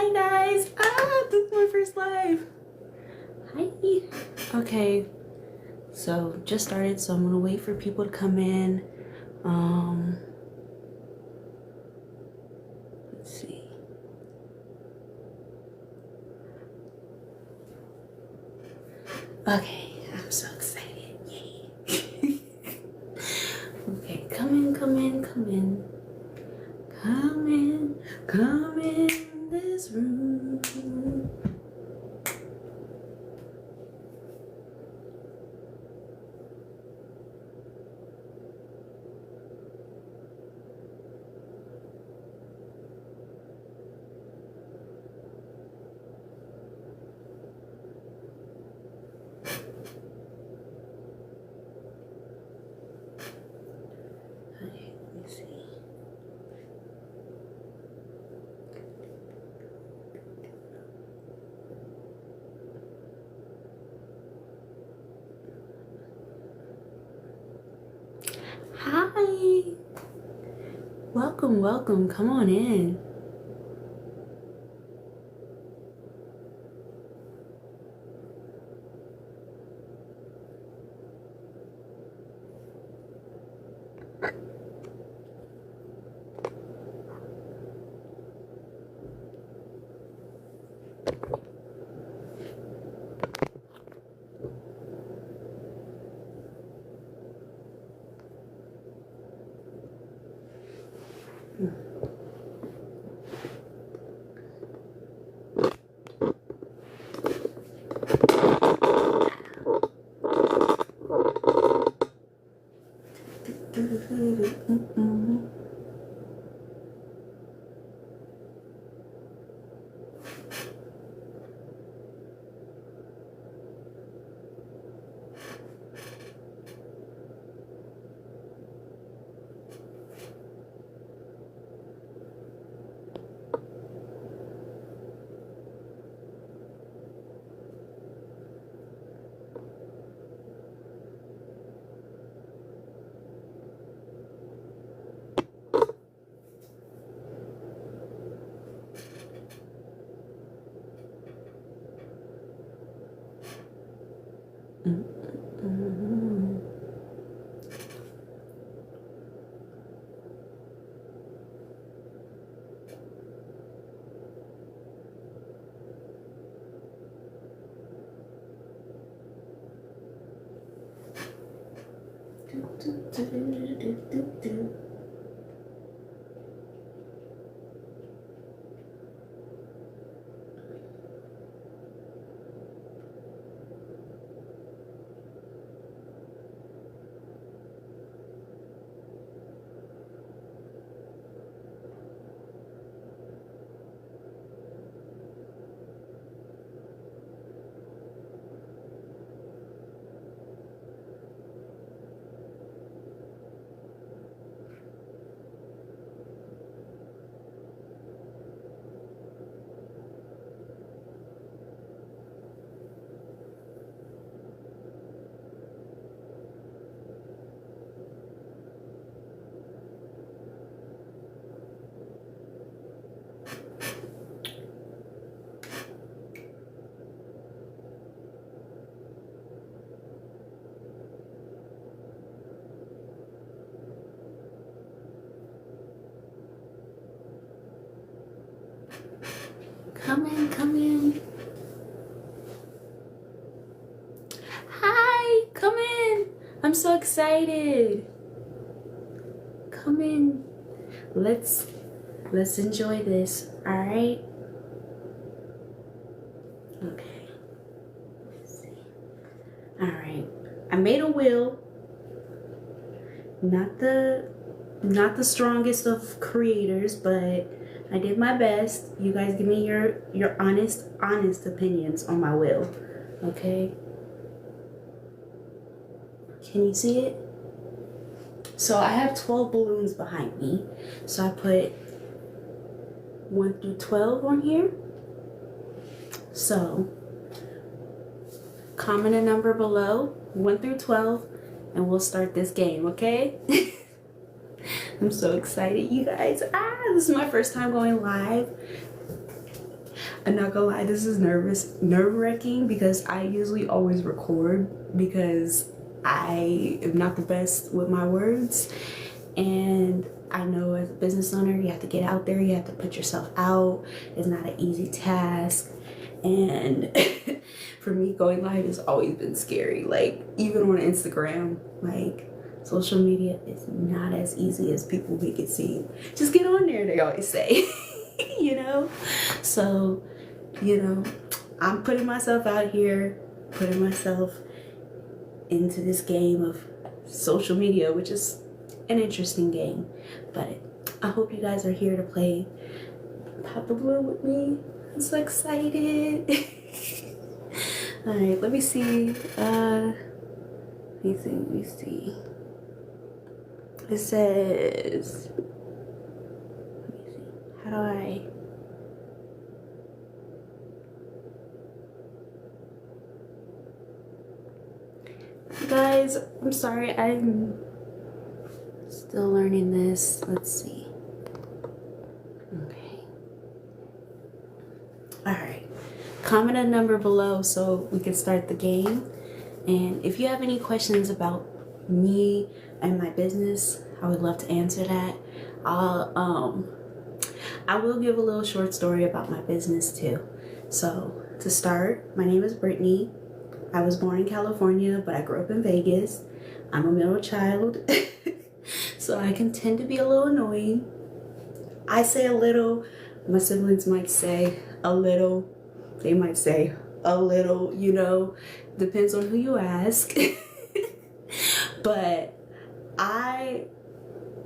Hi guys! This is my first live. Hi. Okay, so just started, so I'm gonna wait for people to come in. Let's see. Okay, I'm so excited. Yay. Okay, come in, come in, come in. Come in, come in this room. Okay, let me see. Hi. Welcome, welcome. Come on in. Come in, come in. Hi, come in. I'm so excited. Come in. Let's enjoy this. All right. Okay. Let's see. All right. I made a wheel. Not the strongest of creators, but I did my best. You guys give me your honest opinions on my wheel. Okay? Can you see it? So I have 12 balloons behind me. So I put 1 through 12 on here. So comment a number below, 1 through 12, and we'll start this game, okay? I'm so excited, you guys. This is my first time going live. I'm not gonna lie, this is nerve-wracking because I usually always record because I am not the best with my words. And I know as a business owner, you have to get out there, you have to put yourself out. It's not an easy task. And for me, going live has always been scary. Like, even on Instagram, like, social media is not as easy as people make it seem. Just get on there, they always say. You know? So, you know, I'm putting myself out here, putting myself into this game of social media, which is an interesting game. But I hope you guys are here to play Pop the Balloon with me. I'm so excited. All right, let me see. Let me see. It says, let me see. How do I? Guys, I'm sorry. I'm still learning this. Let's see. Okay. All right. Comment a number below so we can start the game. And if you have any questions about me and my business, I would love to answer that. I will give a little short story about my business too. So to start, my name is Brittany. I was born in California, but I grew up in Vegas. I'm a middle child, so I can tend to be a little annoying. I say a little, my siblings might say a little, they might say a little, you know, depends on who you ask. But I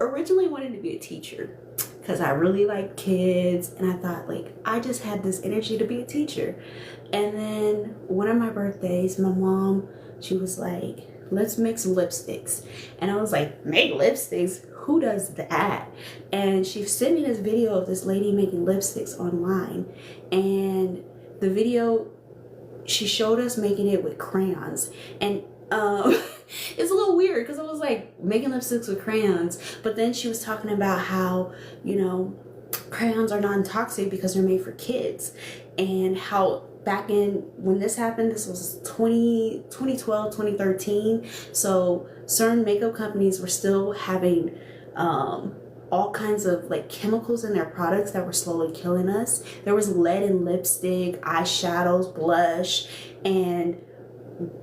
originally wanted to be a teacher because I really like kids, and I thought, like, I just had this energy to be a teacher. And then one of my birthdays, my mom, she was like, let's make some lipsticks. And I was like, make lipsticks? Who does that? And she sent me this video of this lady making lipsticks online. And the video, she showed us making it with crayons. And it's a little weird because I was like, making lipsticks with crayons. But then she was talking about how, you know, crayons are non-toxic because they're made for kids. And how back in when this happened, this was 2012, 2013. So certain makeup companies were still having all kinds of like chemicals in their products that were slowly killing us. There was lead in lipstick, eyeshadows, blush, and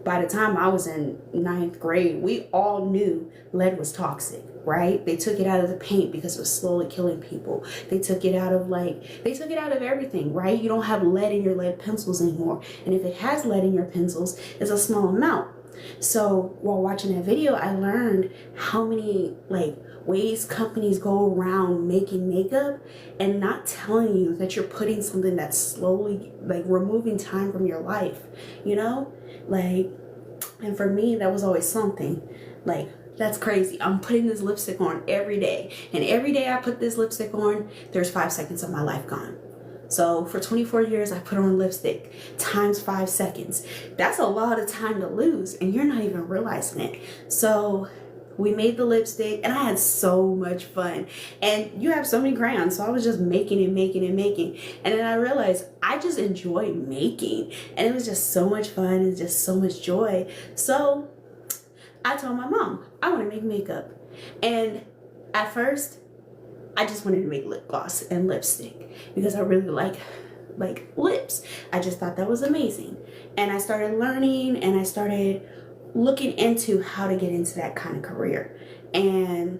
by the time I was in 9th grade, we all knew lead was toxic, right? They took it out of the paint because it was slowly killing people. They took it out of everything, right? You don't have lead in your lead pencils anymore. And if it has lead in your pencils, it's a small amount. So while watching that video, I learned how many like ways companies go around making makeup and not telling you that you're putting something that's slowly like removing time from your life, you know? Like, and for me, that was always something like, that's crazy. I'm putting this lipstick on every day. And every day I put this lipstick on, there's 5 seconds of my life gone. So for 24 years, I put on lipstick times 5 seconds. That's a lot of time to lose and you're not even realizing it. So we made the lipstick and I had so much fun. And you have so many crayons, so I was just making and making and making. And then I realized I just enjoy making. And it was just so much fun and just so much joy. So I told my mom, I want to make makeup. And at first, I just wanted to make lip gloss and lipstick because I really like lips. I just thought that was amazing. And I started learning and I started looking into how to get into that kind of career. And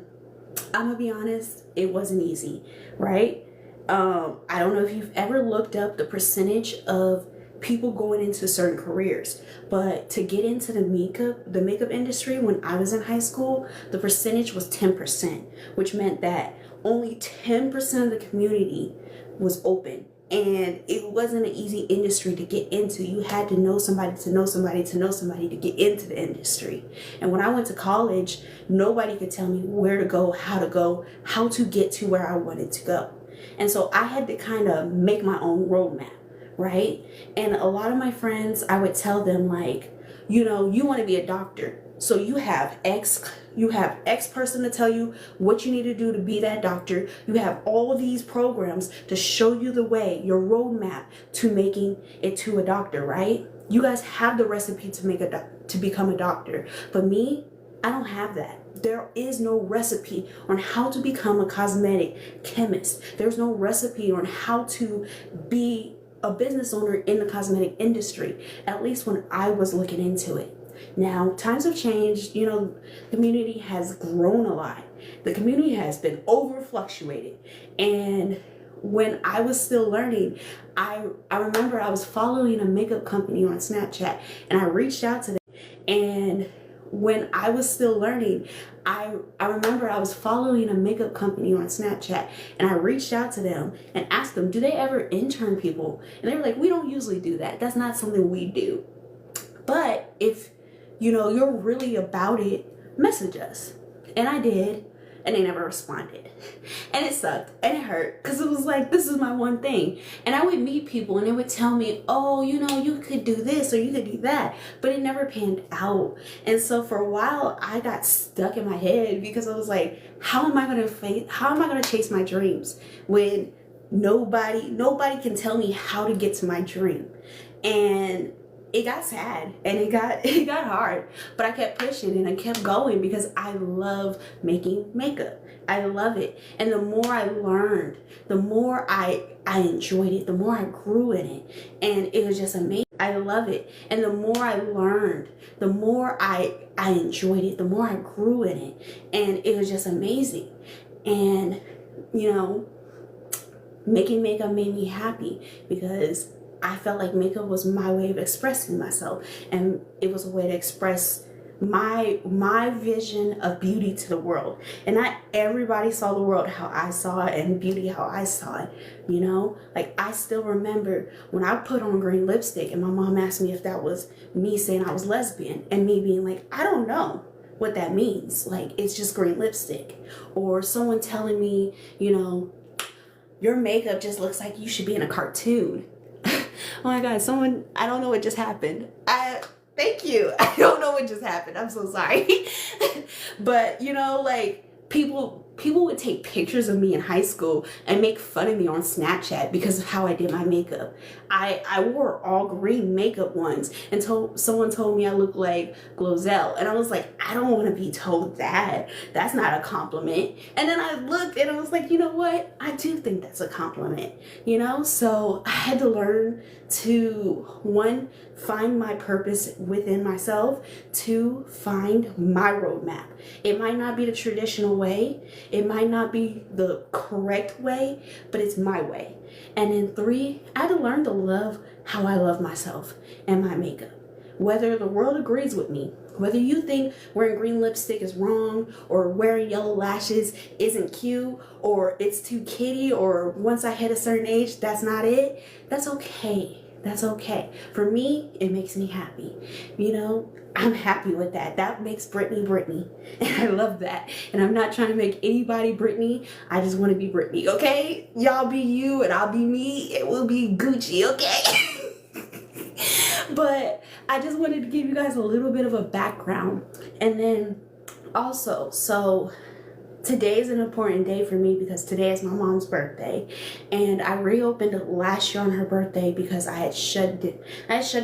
I'm gonna be honest, it wasn't easy, right? I don't know if you've ever looked up the percentage of people going into certain careers, but to get into the makeup industry when I was in high school, the percentage was 10%, which meant that only 10% of the community was open. And it wasn't an easy industry to get into. You had to know somebody to know somebody to know somebody to get into the industry. And when I went to college, nobody could tell me where to go, how to get to where I wanted to go. And so I had to kind of make my own roadmap, right? And a lot of my friends, I would tell them like, you know, you want to be a doctor. So you have X person to tell you what you need to do to be that doctor. You have all these programs to show you the way, your roadmap to making it to a doctor, right? You guys have the recipe to become a doctor. But me, I don't have that. There is no recipe on how to become a cosmetic chemist. There's no recipe on how to be a business owner in the cosmetic industry, at least when I was looking into it. Now, times have changed, you know, the community has grown a lot. The community has been over fluctuated. And when I was still learning, I remember I was following a makeup company on Snapchat, and I reached out to them. And when I was still learning, I remember I was following a makeup company on Snapchat, and I reached out to them and asked them, do they ever intern people? And they were like, we don't usually do that. That's not something we do. But if you know you're really about it, message us. And I did, and they never responded. And it sucked and it hurt, because it was like, this is my one thing. And I would meet people and they would tell me, oh, you know, you could do this or you could do that, but it never panned out. And so for a while I got stuck in my head, because I was like, how am I gonna chase my dreams when nobody can tell me how to get to my dream? And it got sad and it got hard, but I kept pushing and I kept going because I love making makeup. I love it. And the more I learned, the more I enjoyed it, the more I grew in it. And it was just amazing. I love it. And the more I learned, the more I enjoyed it, the more I grew in it. And it was just amazing. And, you know, making makeup made me happy, because I felt like makeup was my way of expressing myself, and it was a way to express my vision of beauty to the world. And not everybody saw the world how I saw it, and beauty how I saw it, you know? Like, I still remember when I put on green lipstick and my mom asked me if that was me saying I was lesbian, and me being like, I don't know what that means. Like, it's just green lipstick. Or someone telling me, you know, your makeup just looks like you should be in a cartoon. Oh my God, I don't know what just happened. Thank you. I don't know what just happened. I'm so sorry. But, you know, like, people would take pictures of me in high school and make fun of me on Snapchat because of how I did my makeup. I wore all green makeup once, and someone told me I looked like Glozell, and I was like, I don't want to be told that. That's not a compliment. And then I looked and I was like, you know what? I do think that's a compliment, you know? So I had to learn to, one, find my purpose within myself, two, find my roadmap. It might not be the traditional way, it might not be the correct way, but it's my way. And then three, I had to learn to love how I love myself and my makeup. Whether the world agrees with me, whether you think wearing green lipstick is wrong, or wearing yellow lashes isn't cute, or it's too kiddie, or once I hit a certain age, that's not it, that's okay. That's okay. For me, it makes me happy. You know, I'm happy with that. That makes Brittany Brittany. And I love that. And I'm not trying to make anybody Brittany. I just want to be Brittany, okay? Y'all be you and I'll be me. It will be Gucci, okay? But I just wanted to give you guys a little bit of a background. And then also, so today is an important day for me because today is my mom's birthday, and I reopened last year on her birthday because I had shut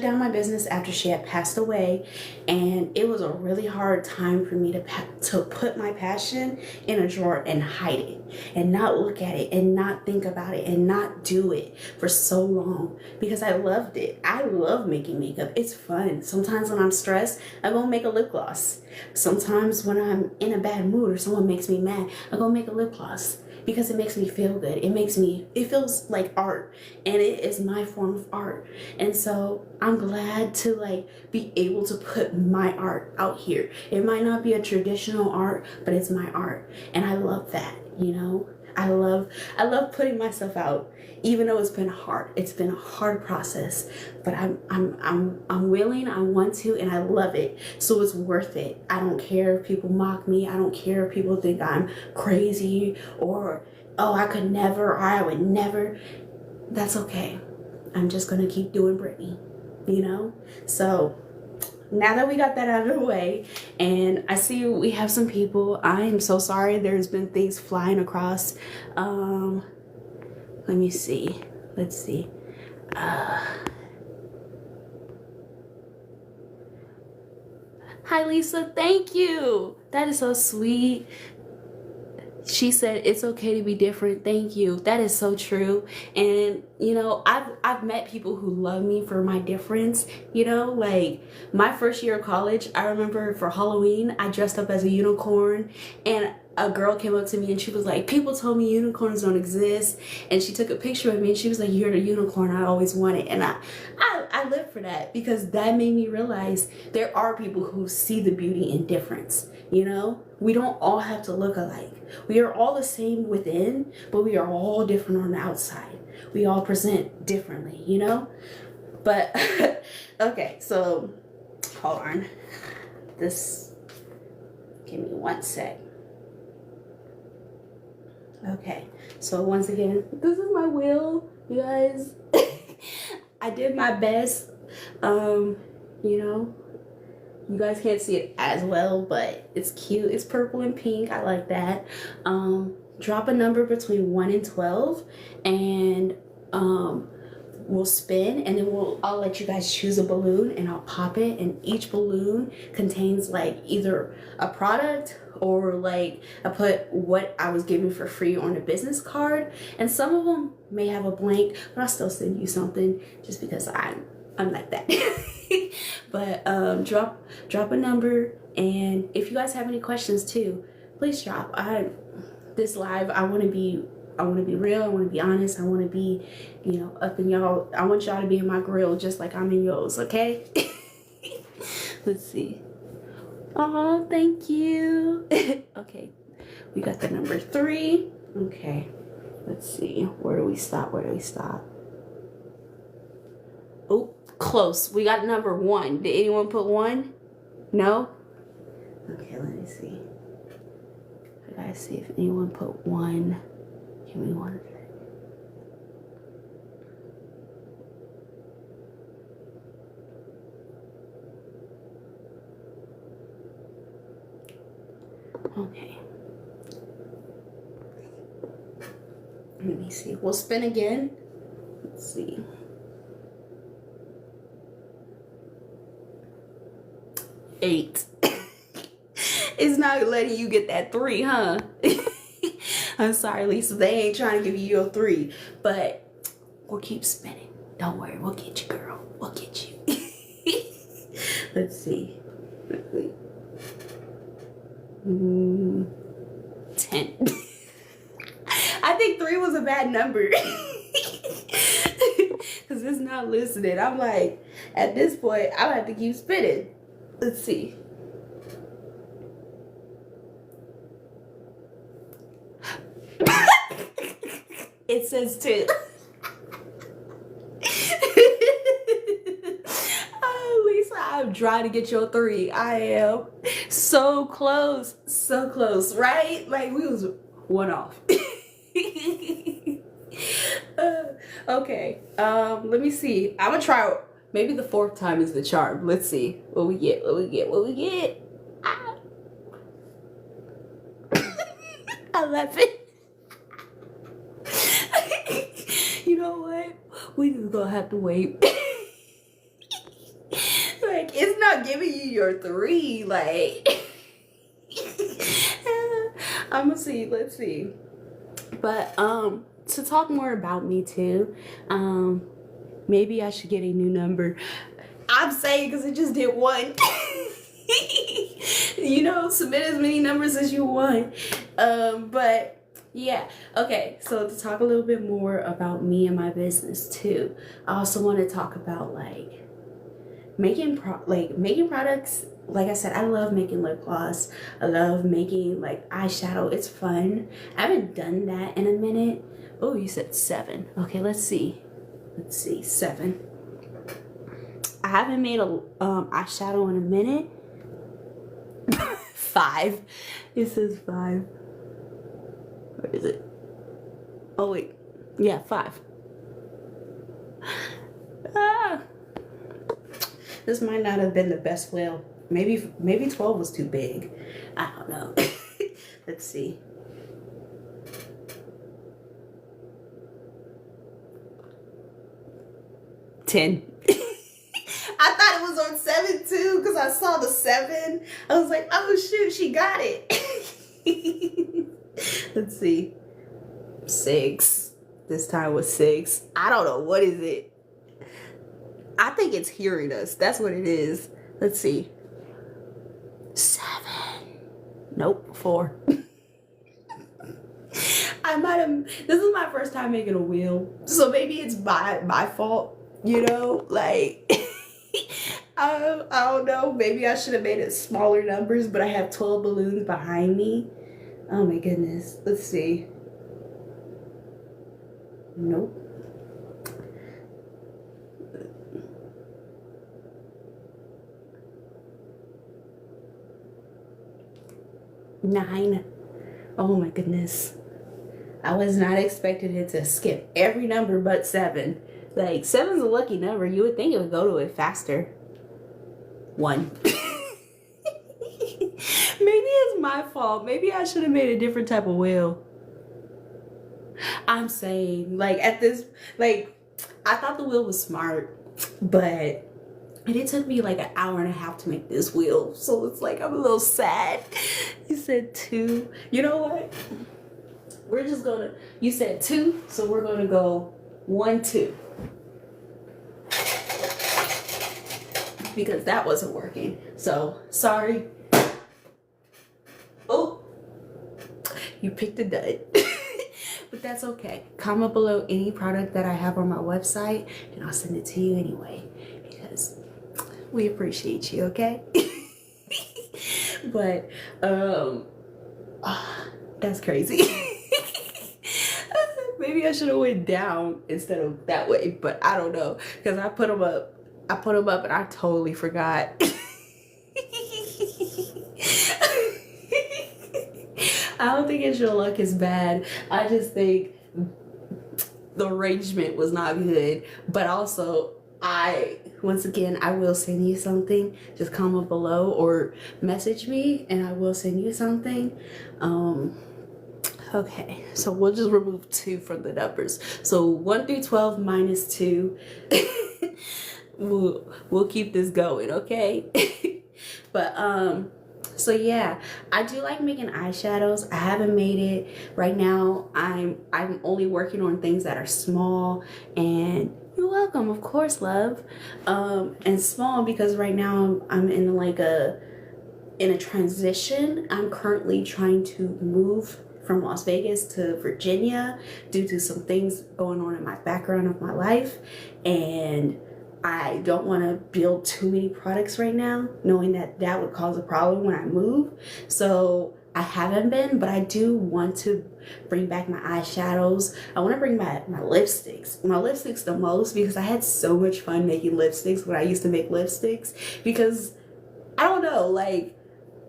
down my business after she had passed away, and it was a really hard time for me to put my passion in a drawer and hide it and not look at it and not think about it and not do it for so long, because I loved it. I love making makeup. It's fun. Sometimes when I'm stressed, I go make a lip gloss. Sometimes when I'm in a bad mood or someone makes me mad, I go make a lip gloss because it makes me feel good. It feels like art, and it is my form of art. And so I'm glad to like be able to put my art out here. It might not be a traditional art, but it's my art, and I love that, you know? I love putting myself out, even though it's been hard. It's been a hard process, but I'm willing, I want to, and I love it. So it's worth it. I don't care if people mock me. I don't care if people think I'm crazy or, oh, I could never, or I would never. That's okay. I'm just gonna keep doing Brittany, you know? So now that we got that out of the way, and I see we have some people, I am so sorry. There's been things flying across. Let me see. Let's see. Hi, Lisa. Thank you. That is so sweet. She said it's okay to be different. Thank you. That is so true. And you know, I've met people who love me for my difference. You know, like my first year of college, I remember for Halloween I dressed up as a unicorn, and a girl came up to me and she was like, people told me unicorns don't exist, and she took a picture of me and she was like, you're the unicorn I always wanted. And I live for that, because that made me realize there are people who see the beauty in difference. You know, we don't all have to look alike. We are all the same within, but we are all different on the outside. We all present differently, you know? But, okay, so, hold on. This, give me one sec. Okay, so once again, this is my wheel, you guys. I did my best, you know? You guys can't see it as well, but it's cute. It's purple and pink. I like that. Drop a number between 1 and 12, and we'll spin, and then I'll let you guys choose a balloon, and I'll pop it, and each balloon contains like either a product or like I put what I was given for free on a business card, and some of them may have a blank, but I'll still send you something just because I'm like that. But drop a number, and if you guys have any questions too, please drop. This live, I want to be real. I want to be honest. I want to be, you know, up in y'all. I want y'all to be in my grill just like I'm in yours. Okay. Let's see. Oh, thank you. Okay, we got the number 3. Okay, let's see. Where do we stop? Oh, close. We got number 1. Did anyone put 1? No? Okay, let me see. I gotta see if anyone put 1. Give me 1 second. Okay. Let me see. We'll spin again. Let's see. 8. It's not letting you get that 3, huh? I'm sorry, Lisa. They ain't trying to give you your 3, but we'll keep spinning. Don't worry. We'll get you, girl. We'll get you. Let's see. 10. I think 3 was a bad number. Because it's not listening. I'm like, at this point, I'll have to keep spinning. Let's see. It says 2. Oh, Lisa, I'm trying to get your 3. I am so close, right? Like we was 1 off. Okay, let me see. I'm gonna try. Maybe the 4th time is the charm. Let's see what we get. Ah. 11. You know what? We just gonna have to wait. Like, it's not giving you your 3. Like, I'm gonna see. Let's see. But to talk more about me too, maybe I should get a new number. I'm saying because it just did 1. You know, submit as many numbers as you want. But yeah, okay, so to talk a little bit more about me and my business too, I also want to talk about like making products. Like I said, I love making lip gloss. I love making like eyeshadow. It's fun. I haven't done that in a minute. Oh, you said 7. Okay, let's see 7. I haven't made a eyeshadow in a minute. 5. It says 5. Where is it? Oh wait, yeah, 5. This might not have been the best wheel. Maybe 12 was too big. I don't know. Let's see. 10. I thought it was on 7 too because I saw the 7. I was like, oh shoot, she got it. Let's see. 6. This time was 6. I don't know. What is it? I think it's hearing us. That's what it is. Let's see. 7. Nope. 4. I might have. This is my first time making a wheel, so maybe it's my fault. You know, like I don't know. Maybe I should have made it smaller numbers, but I have 12 balloons behind me. Oh my goodness. Let's see. Nope. Nine. Oh my goodness. I was not expecting it to skip every number but 7. Like, 7's a lucky number. You would think it would go to it faster. 1. Maybe it's my fault. Maybe I should have made a different type of wheel. I'm saying, like, at this, like, I thought the wheel was smart, but it took me like an hour and a half to make this wheel. So it's like, I'm a little sad. You said 2. You know what? We're just gonna, you said 2, so we're gonna go 1, 2. Because that wasn't working. So, sorry. Oh, you picked a dud. But that's okay. Comment below any product that I have on my website and I'll send it to you anyway. Because we appreciate you, okay? But, that's crazy. Maybe I should have went down instead of that way, but I don't know. Because I put them up. And I totally forgot. I don't think it's your luck is bad. I just think the arrangement was not good. But also, once again, I will send you something. Just comment below or message me and I will send you something. Okay, so we'll just remove 2 from the numbers. So 1 through 12 minus 2. We'll keep this going, okay? But so yeah, I do like making eyeshadows. I haven't made it right now. I'm only working on things that are small, and you're welcome, of course, love. And small because right now I'm in like a transition. I'm currently trying to move from Las Vegas to Virginia due to some things going on in my background of my life, and I don't want to build too many products right now, knowing that that would cause a problem when I move. So I haven't been, but I do want to bring back my eyeshadows. I want to bring back my lipsticks. My lipsticks the most because I had so much fun making lipsticks when I used to make lipsticks, because I don't know, like,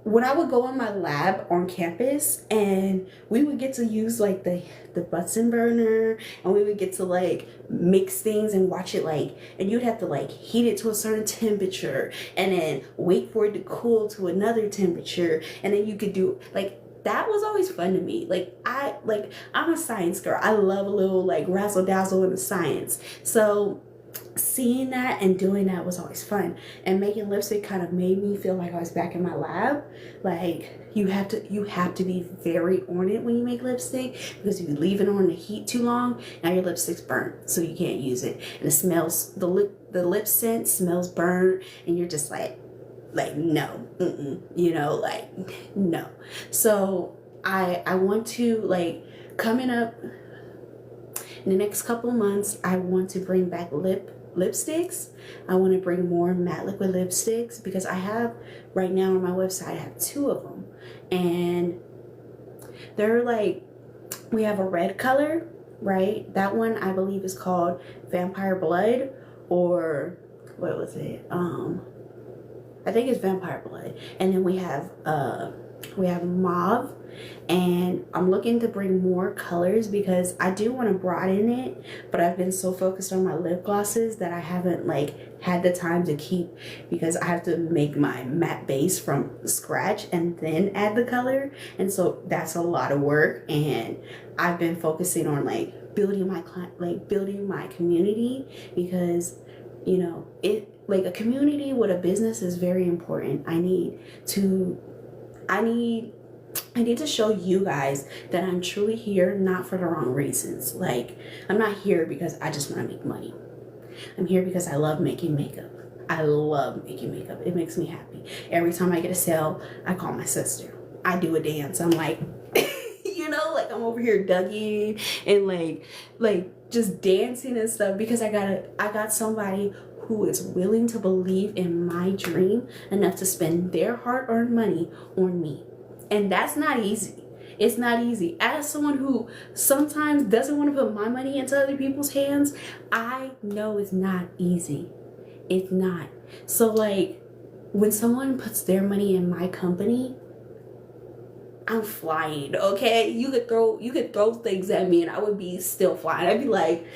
when I would go on my lab on campus and we would get to use like the Bunsen burner, and we would get to like mix things and watch it, like, and you'd have to like heat it to a certain temperature and then wait for it to cool to another temperature, and then you could do like, that was always fun to me. I'm a science girl. I love a little like razzle dazzle in the science. So seeing that and doing that was always fun, and making lipstick kind of made me feel like I was back in my lab. Like, you have to be very on it when you make lipstick, because if you leave it on the heat too long, now your lipstick's burnt, so you can't use it, and it smells, the lip scent smells burnt, and you're just like no, you know, like no. So I want to, like, coming up in the next couple of months, I want to bring back lipsticks. I want to bring more matte liquid lipsticks, because I have right now on my website, I have 2 of them, and they're like, we have a red color, right? That one I believe is called Vampire Blood, or what was it? I think it's Vampire Blood. And then we have We have mauve, and I'm looking to bring more colors because I do want to broaden it, but I've been so focused on my lip glosses that I haven't like had the time to keep, because I have to make my matte base from scratch and then add the color, and so that's a lot of work. And I've been focusing on like building my building my community, because you know, it like a community with a business is very important. I need to show you guys that I'm truly here, not for the wrong reasons. Like, I'm not here because I just want to make money. I'm here because I love making makeup. I love making makeup. It makes me happy. Every time I get a sale, I call my sister. I do a dance. I'm like, you know, like I'm over here ducking and like just dancing and stuff, because I got somebody who is willing to believe in my dream enough to spend their hard-earned money on me. And that's not easy. It's not easy. As someone who sometimes doesn't want to put my money into other people's hands, I know it's not easy. It's not. So like, when someone puts their money in my company, I'm flying, okay? You could throw things at me and I would be still flying. I'd be like,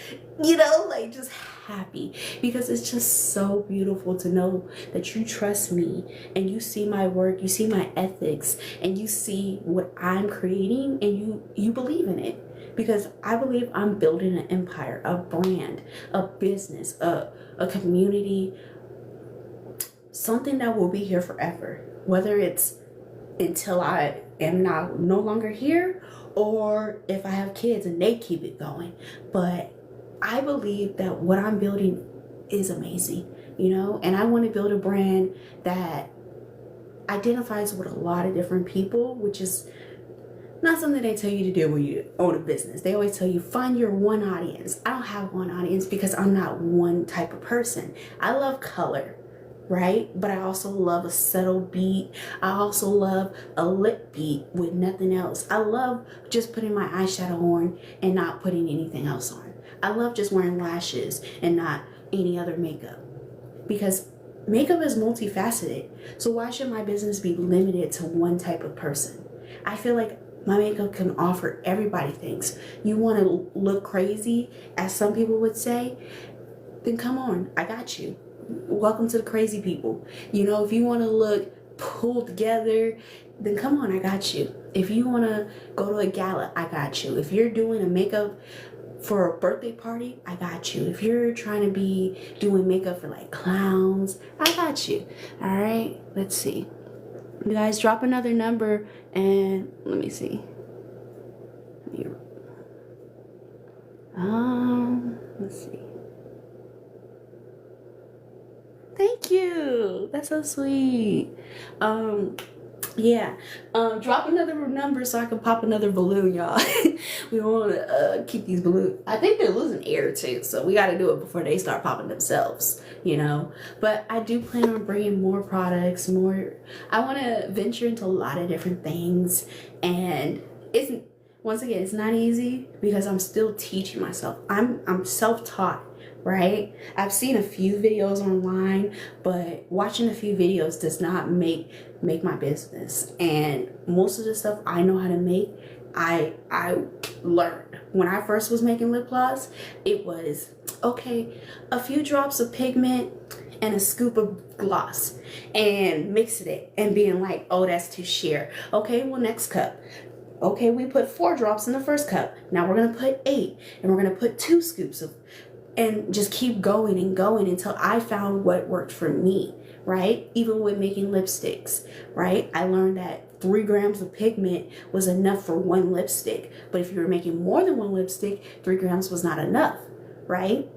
you know, like just happy, because it's just so beautiful to know that you trust me and you see my work, you see my ethics, and you see what I'm creating, and you believe in it. Because I believe I'm building an empire, a brand, a business, a community, something that will be here forever, whether it's until I am no longer here, or if I have kids and they keep it going. But I believe that what I'm building is amazing, you know, and I want to build a brand that identifies with a lot of different people, which is not something they tell you to do when you own a business. They always tell you, find your one audience. I don't have one audience because I'm not one type of person. I love color, right? But I also love a subtle beat. I also love a lip beat with nothing else. I love just putting my eyeshadow on and not putting anything else on. I love just wearing lashes and not any other makeup, because makeup is multifaceted. So why should my business be limited to one type of person? I feel like my makeup can offer everybody things. You want to look crazy, as some people would say, then come on, I got you. Welcome to the crazy people. You know, if you want to look pulled together, then come on, I got you. If you want to go to a gala, I got you. If you're doing a makeup for a birthday party, I got you. If you're trying to be doing makeup for like clowns, I got you. All right, let's see. You guys drop another number and let me see. Let's see. Thank you. That's so sweet. Yeah. Drop another number so I can pop another balloon, y'all. We want to keep these balloons. I think they're losing air too, so we got to do it before they start popping themselves, you know. But I do plan on bringing more products, more. I want to venture into a lot of different things, and once again, it's not easy because I'm still teaching myself. I'm self-taught. Right? I've seen a few videos online, but watching a few videos does not make my business. And most of the stuff I know how to make, I learned. When I first was making lip gloss, it was, okay, a few drops of pigment and a scoop of gloss and mixing it and being like, oh, that's too sheer. Okay, well, next cup. Okay, we put 4 drops in the first cup. Now we're going to put 8, and we're going to put 2 scoops of, and just keep going and going until I found what worked for me, right? Even with making lipsticks, right? I learned that 3 grams of pigment was enough for 1 lipstick. But if you were making more than 1 lipstick, 3 grams was not enough, right?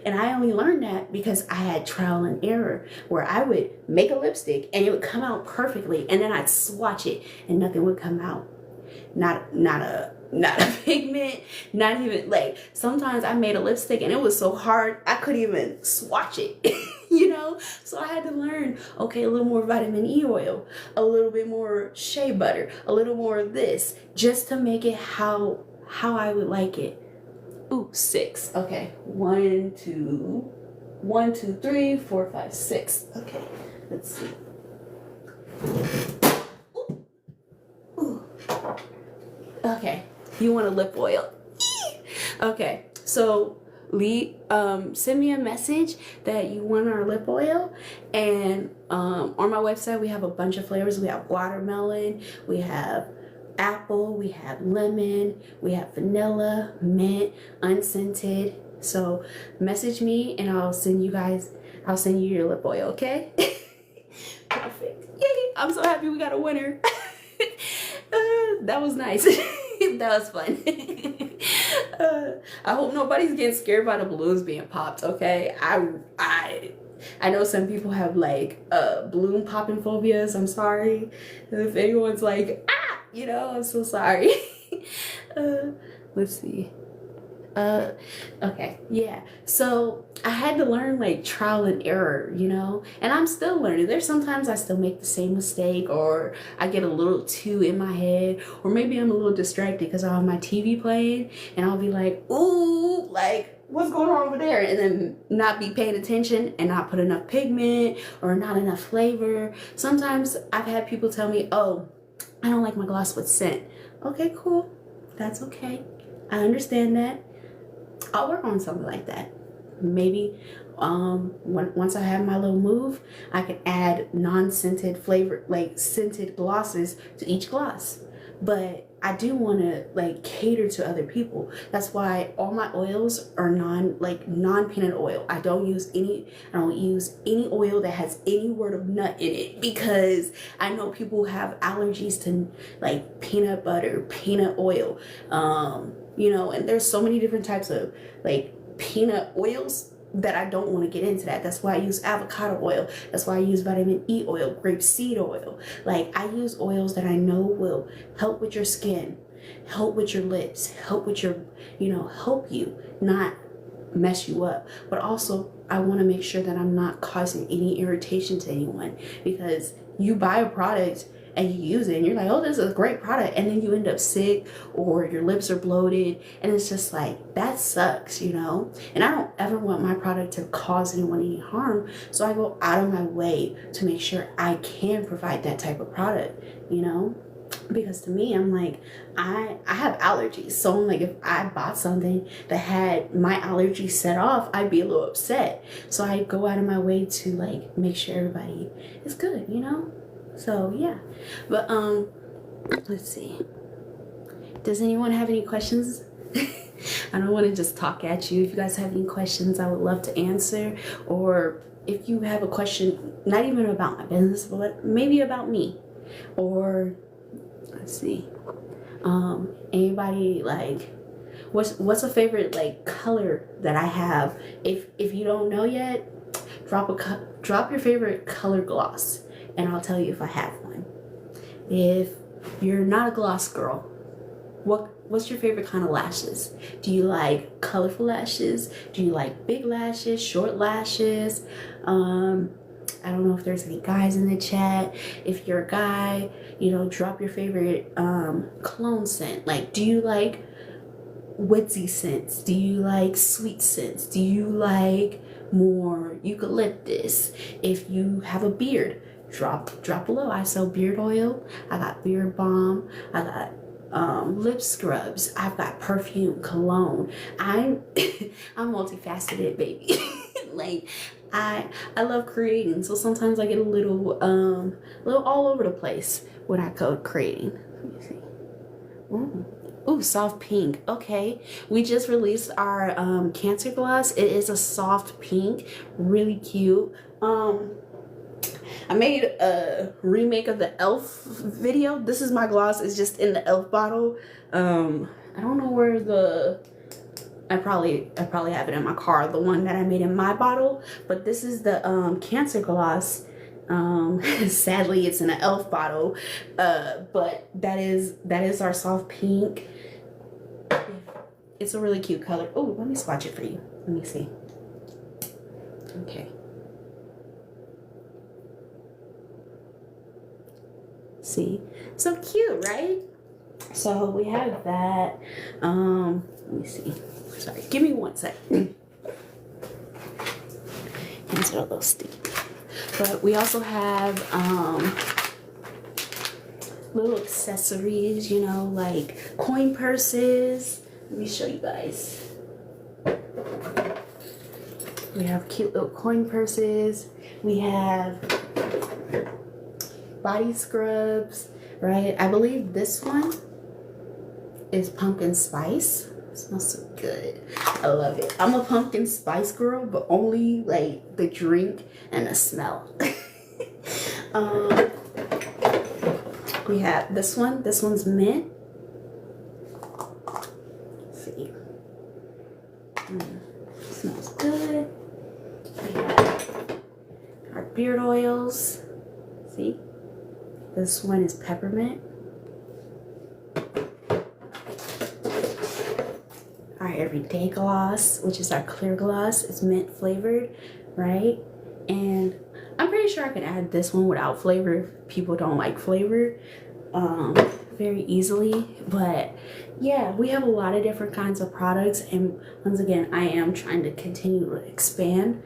And I only learned that because I had trial and error, where I would make a lipstick and it would come out perfectly, and then I'd swatch it and nothing would come out. Not a pigment, not even, like, sometimes I made a lipstick and it was so hard I couldn't even swatch it. You know, so I had to learn, okay, a little more vitamin E oil, a little bit more shea butter, a little more of this, just to make it how I would like it. Ooh, 6. Okay, 1 2 3 4 5 6. Okay, let's see. Ooh. Okay, you want a lip oil. Okay, so send me a message that you want our lip oil, and on my website we have a bunch of flavors. We have watermelon, we have apple, we have lemon, we have vanilla, mint, unscented. So message me and I'll send you your lip oil, okay? Perfect. Yay! I'm so happy we got a winner. That was nice. That was fun. I hope nobody's getting scared by the balloons being popped, okay? I know some people have like balloon popping phobias. I'm sorry if anyone's like, ah, you know, I'm so sorry. Let's see. Okay, yeah. So I had to learn like trial and error, you know, and I'm still learning. There's sometimes I still make the same mistake, or I get a little too in my head, or maybe I'm a little distracted because I have my TV playing and I'll be like, ooh, like, what's going on over there? And then not be paying attention and not put enough pigment or not enough flavor. Sometimes I've had people tell me, oh, I don't like my gloss with scent. Okay, cool. That's okay. I understand that. I'll work on something like that. Maybe once I have my little move, I can add non-scented flavor, like scented glosses to each gloss. But I do want to like cater to other people. That's why all my oils are non-peanut oil. I don't use any oil that has any word of nut in it, because I know people have allergies to like peanut butter, peanut oil, you know, and there's so many different types of like peanut oils that I don't want to get into that. That's why I use avocado oil. That's why I use vitamin E oil, grapeseed oil. Like, I use oils that I know will help with your skin, help with your lips, help with your, you know, help you, not mess you up. But also, I want to make sure that I'm not causing any irritation to anyone, because you buy a product and you use it and you're like, oh, this is a great product, and then you end up sick or your lips are bloated, and it's just like, that sucks, you know. And I don't ever want my product to cause anyone any harm, so I go out of my way to make sure I can provide that type of product, you know. Because to me, I'm like, I have allergies, so I'm like, if I bought something that had my allergies set off, I'd be a little upset. So I go out of my way to like make sure everybody is good, you know. So yeah, but let's see, does anyone have any questions? I don't want to just talk at you. If you guys have any questions, I would love to answer. Or if you have a question, not even about my business, but maybe about me, or let's see, anybody, like, what's a favorite like color that I have? If you don't know yet, drop your favorite color gloss and I'll tell you if I have one. If you're not a gloss girl, what's your favorite kind of lashes? Do you like colorful lashes? Do you like big lashes, short lashes? I don't know if there's any guys in the chat. If you're a guy, you know, drop your favorite cologne scent. Like, do you like woodsy scents? Do you like sweet scents? Do you like more eucalyptus? If you have a beard, drop below. I sell beard oil, I got beard balm, I got lip scrubs, I've got perfume, cologne. I'm multifaceted, baby. Like, I love creating, so sometimes I get a little all over the place when I go creating. Let me see. Ooh, soft pink. Okay, we just released our Cancer gloss. It is a soft pink, really cute. I made a remake of the e.l.f. video. This is my gloss. It's just in the e.l.f. bottle. I don't know where I probably have it in my car, the one that I made in my bottle. But this is the Cancer gloss. Sadly, it's in an e.l.f. bottle. But that is our soft pink. It's a really cute color. Oh, let me swatch it for you. Let me see. Okay. See, so cute, right? So we have that. Let me see. Sorry, give me one second. It's a little sticky. But we also have little accessories, you know, like coin purses. Let me show you guys. We have cute little coin purses. We have body scrubs, right? I believe this one is pumpkin spice. It smells so good. I love it. I'm a pumpkin spice girl, but only like the drink and the smell. We have this one. This one's mint. Let's see. Smells good. We have our beard oils. See? This one is peppermint. Our everyday gloss, which is our clear gloss. It's mint flavored, right? And I'm pretty sure I can add this one without flavor if people don't like flavor very easily. But yeah, we have a lot of different kinds of products, and once again, I am trying to continue to expand,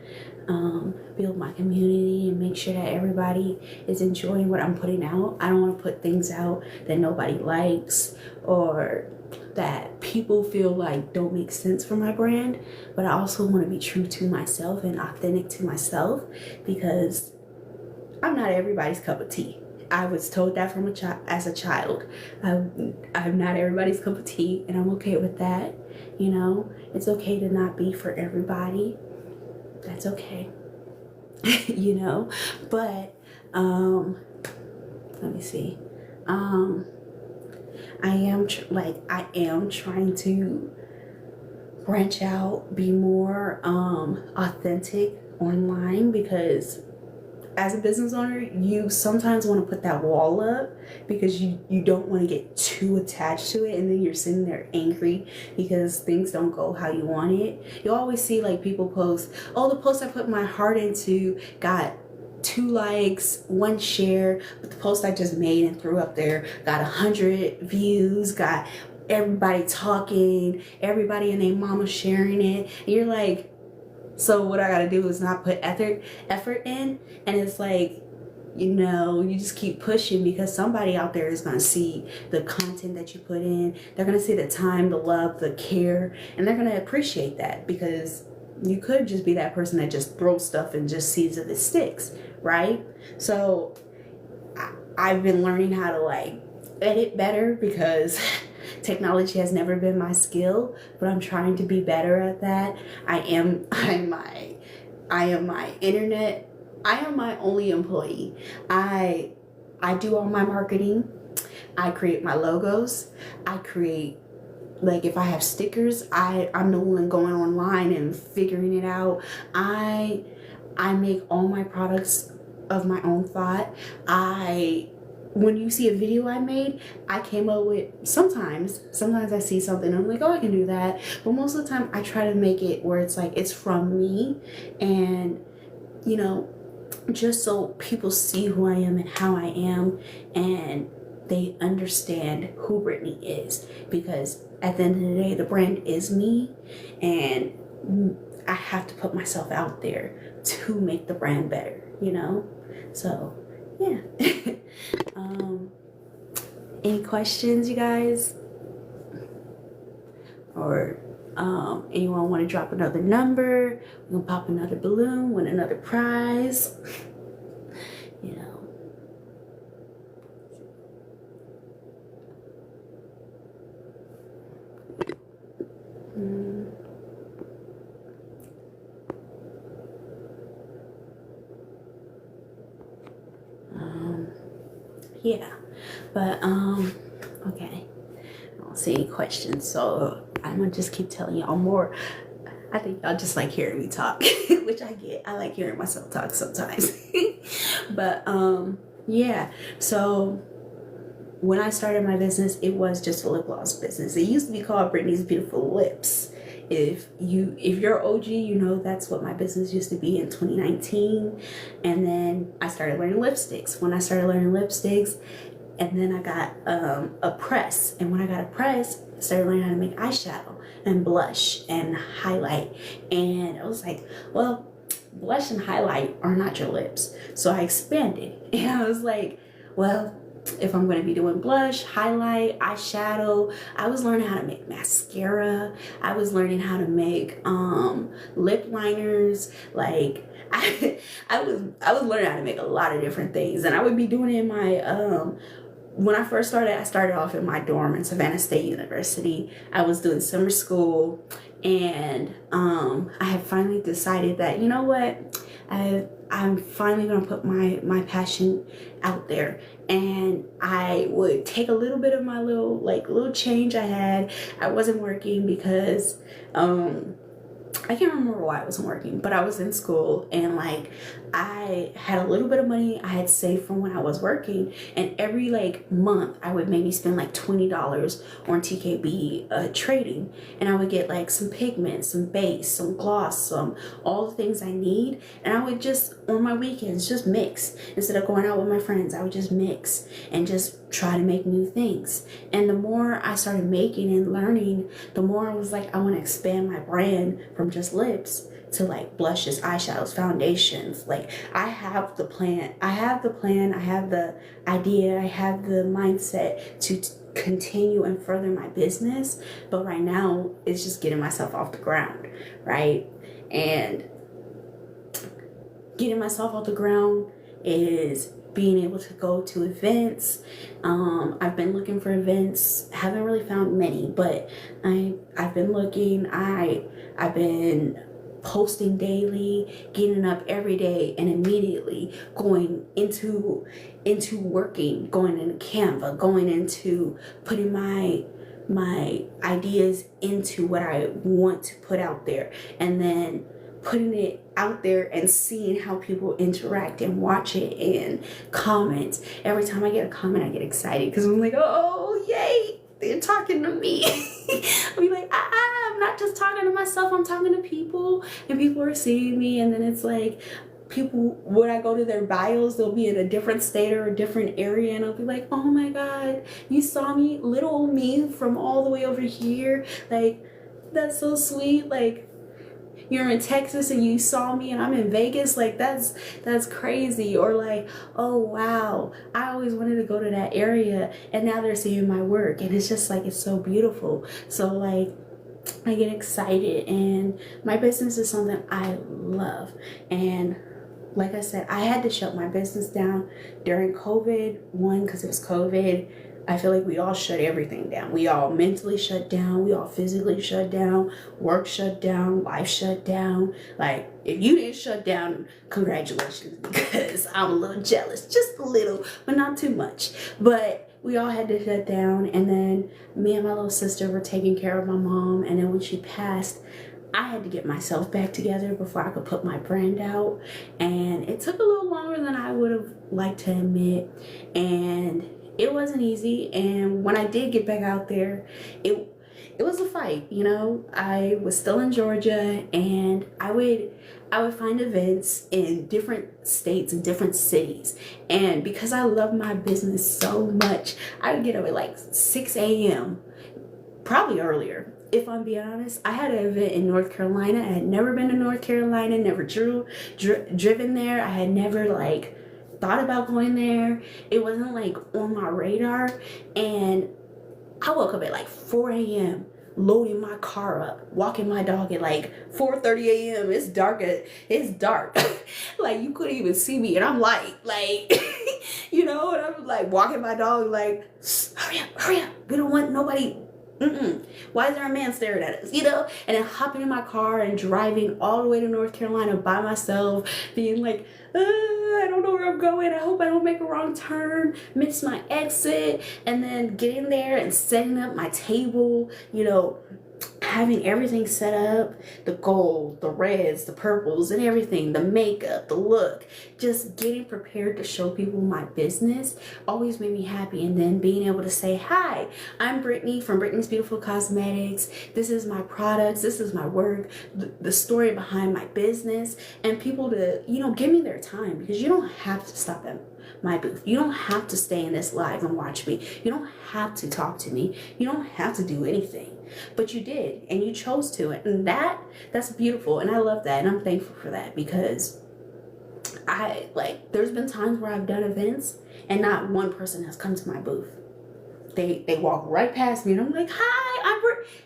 build my community, and make sure that everybody is enjoying what I'm putting out. I don't want to put things out that nobody likes or that people feel like don't make sense for my brand, but I also want to be true to myself and authentic to myself, because I'm not everybody's cup of tea. I was told that from as a child. I'm not everybody's cup of tea, and I'm okay with that. You know, it's okay to not be for everybody. That's okay. You know, but let me see. I am trying to branch out, be more authentic online, because as a business owner, you sometimes want to put that wall up because you don't want to get too attached to it, and then you're sitting there angry because things don't go how you want it. You always see like people post, oh, the post I put my heart into got 2 likes, 1 share, but the post I just made and threw up there got 100 views, got everybody talking, everybody and their mama sharing it, and you're like, so what I gotta do is not put effort in? And it's like, you know, you just keep pushing, because somebody out there is gonna see the content that you put in. They're gonna see the time, the love, the care, and they're gonna appreciate that, because you could just be that person that just throws stuff and just sees if it sticks, right? So I've been learning how to like edit better, because technology has never been my skill, but I'm trying to be better at that. I am my internet. I am my only employee. I do all my marketing. I create my logos. I create, like, if I have stickers, I'm the one going online and figuring it out. I make all my products of my own thought. When you see a video I made, I came up with, sometimes I see something and I'm like, oh, I can do that. But most of the time I try to make it where it's like, it's from me, and, you know, just so people see who I am and how I am, and they understand who Brittany is, because at the end of the day, the brand is me, and I have to put myself out there to make the brand better, you know? So yeah. Any questions, you guys? Or anyone want to drop another number? We're gonna pop another balloon, win another prize. You know. Yeah, but okay, I don't see any questions, so I'm gonna just keep telling y'all more. I think y'all just like hearing me talk, which I get. I like hearing myself talk sometimes. But yeah, so when I started my business, it was just a lip gloss business. It used to be called Brittany's Beautiful Lips. If you're OG, you know that's what my business used to be in 2019. And then I started learning lipsticks. When I started learning lipsticks, and then I got a press. And when I got a press, I started learning how to make eyeshadow and blush and highlight. And I was like, well, blush and highlight are not your lips. So I expanded. And I was like, well, if I'm going to be doing blush, highlight, eyeshadow. I was learning how to make mascara. I was learning how to make lip liners. Like I was learning how to make a lot of different things, and I would be doing it in my when I first started, I started off in my dorm in Savannah State University. I was doing summer school, and I had finally decided that, you know what, I'm finally gonna put my passion out there. And I would take a little bit of my little change I had. I wasn't working because I can't remember why I wasn't working, but I was in school, and like I had a little bit of money I had saved from when I was working, and every like month I would maybe spend like $20 on TKB trading, and I would get like some pigments, some base, some gloss, some all the things I need, and I would just on my weekends just mix. Instead of going out with my friends, I would just mix and just try to make new things. And the more I started making and learning, the more I was like, I want to expand my brand from just lips to like blushes, eyeshadows, foundations. Like I have the plan, I have the idea, I have the mindset to continue and further my business. But right now it's just getting myself off the ground, right? And getting myself off the ground is being able to go to events. I've been looking for events, haven't really found many, but I've been looking. I've been posting daily, getting up every day, and immediately going into working, going into Canva, going into putting my ideas into what I want to put out there, and then putting it out there and seeing how people interact and watch it and comment. Every time I get a comment, I get excited because I'm like, oh, yay, they're talking to me. I'll be like, I'm not just talking to myself, I'm talking to people, and people are seeing me. And then it's like, people, when I go to their bios, they'll be in a different state or a different area, and I'll be like, oh my God, you saw me, little old me from all the way over here. Like, that's so sweet. Like, you're in Texas and you saw me and I'm in Vegas. Like that's crazy. Or like, oh wow, I always wanted to go to that area and now they're seeing my work, and it's just like, it's so beautiful. So like I get excited, and my business is something I love. And like I said, I had to shut my business down during COVID. One, because it was COVID. I feel like we all shut everything down. We all mentally shut down. We all physically shut down. Work shut down. Life shut down. Like, if you didn't shut down, congratulations, because I'm a little jealous. Just a little, but not too much. But we all had to shut down. And then me and my little sister were taking care of my mom. And then when she passed, I had to get myself back together before I could put my brand out. And it took a little longer than I would have liked to admit. And it wasn't easy. And when I did get back out there, it was a fight, you know. I was still in Georgia, and I would find events in different states and different cities. And because I love my business so much, I would get up at like 6 a.m., probably earlier. If I'm being honest, I had an event in North Carolina. I had never been to North Carolina, never driven there. I had never like thought about going there. It wasn't like on my radar. And I woke up at like 4 a.m. loading my car up, walking my dog at like 4:30 a.m. It's dark. Like you couldn't even see me, and I'm like you know, and I'm like walking my dog like, hurry up, we don't want nobody. Why is there a man staring at us, you know? And then hopping in my car and driving all the way to North Carolina by myself, being like, I don't know where I'm going. I hope I don't make a wrong turn, miss my exit. And then getting there and setting up my table, you know, having everything set up, the gold, the reds, the purples, and everything, the makeup, the look, just getting prepared to show people my business always made me happy. And then being able to say, hi, I'm Brittany from Brittany's Beautiful Cosmetics. This is my products, this is my work, the story behind my business, and people to, you know, give me their time, because you don't have to stop at my booth. You don't have to stay in this live and watch me. You don't have to talk to me. You don't have to do anything. But you did, and you chose to, and that's beautiful, and I love that, and I'm thankful for that, because there's been times where I've done events and not one person has come to my booth. They walk right past me and I'm like, hi,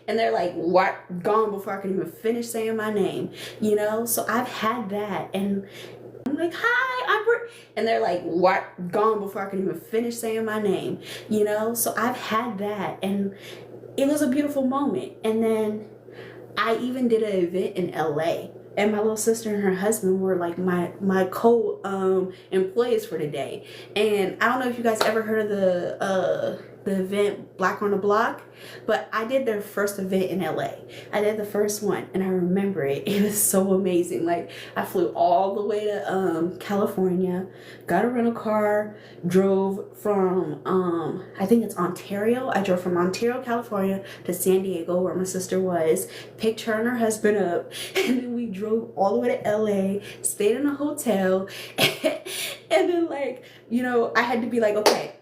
and they're like, what? Gone before I can even finish saying my name, you know? So I've had that, and I'm like, hi, and they're like, what? Gone before I can even finish saying my name, you know? So I've had that, and it was a beautiful moment. And then I even did an event in LA, and my little sister and her husband were like my co employees for the day. And I don't know if you guys ever heard of the event Black on the Block, but I did their first event in LA. I did the first one, and I remember it was so amazing. Like, I flew all the way to California, got a rental car, drove from I think it's Ontario. I drove from Ontario, California to San Diego, where my sister was, picked her and her husband up, and then we drove all the way to LA, stayed in a hotel, and then, like, you know, I had to be like, okay,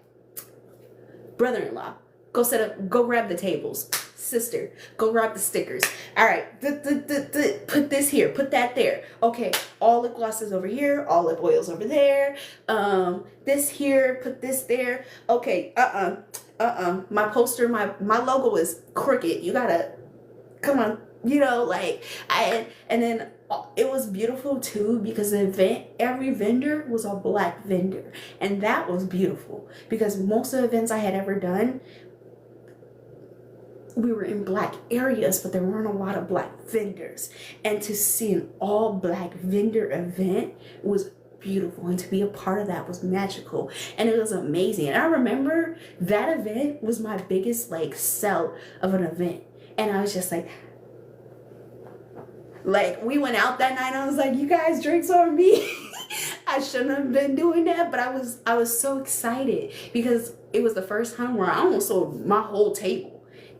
brother-in-law, go grab the tables. Sister, go grab the stickers. All right, put this here, put that there. Okay, all lip glosses over here, all lip oils over there. This here, put this there. Okay, my poster, my logo is crooked. You gotta, come on, you know, like, and then it was beautiful too, because the event, every vendor was a Black vendor, and that was beautiful, because most of the events I had ever done, we were in Black areas, but there weren't a lot of Black vendors, and to see an all Black vendor event was beautiful, and to be a part of that was magical, and it was amazing. And I remember that event was my biggest like sell of an event, and I was just like, we went out that night, I was like, you guys, drinks on me. I shouldn't have been doing that, but I was so excited, because it was the first time where I almost sold my whole table.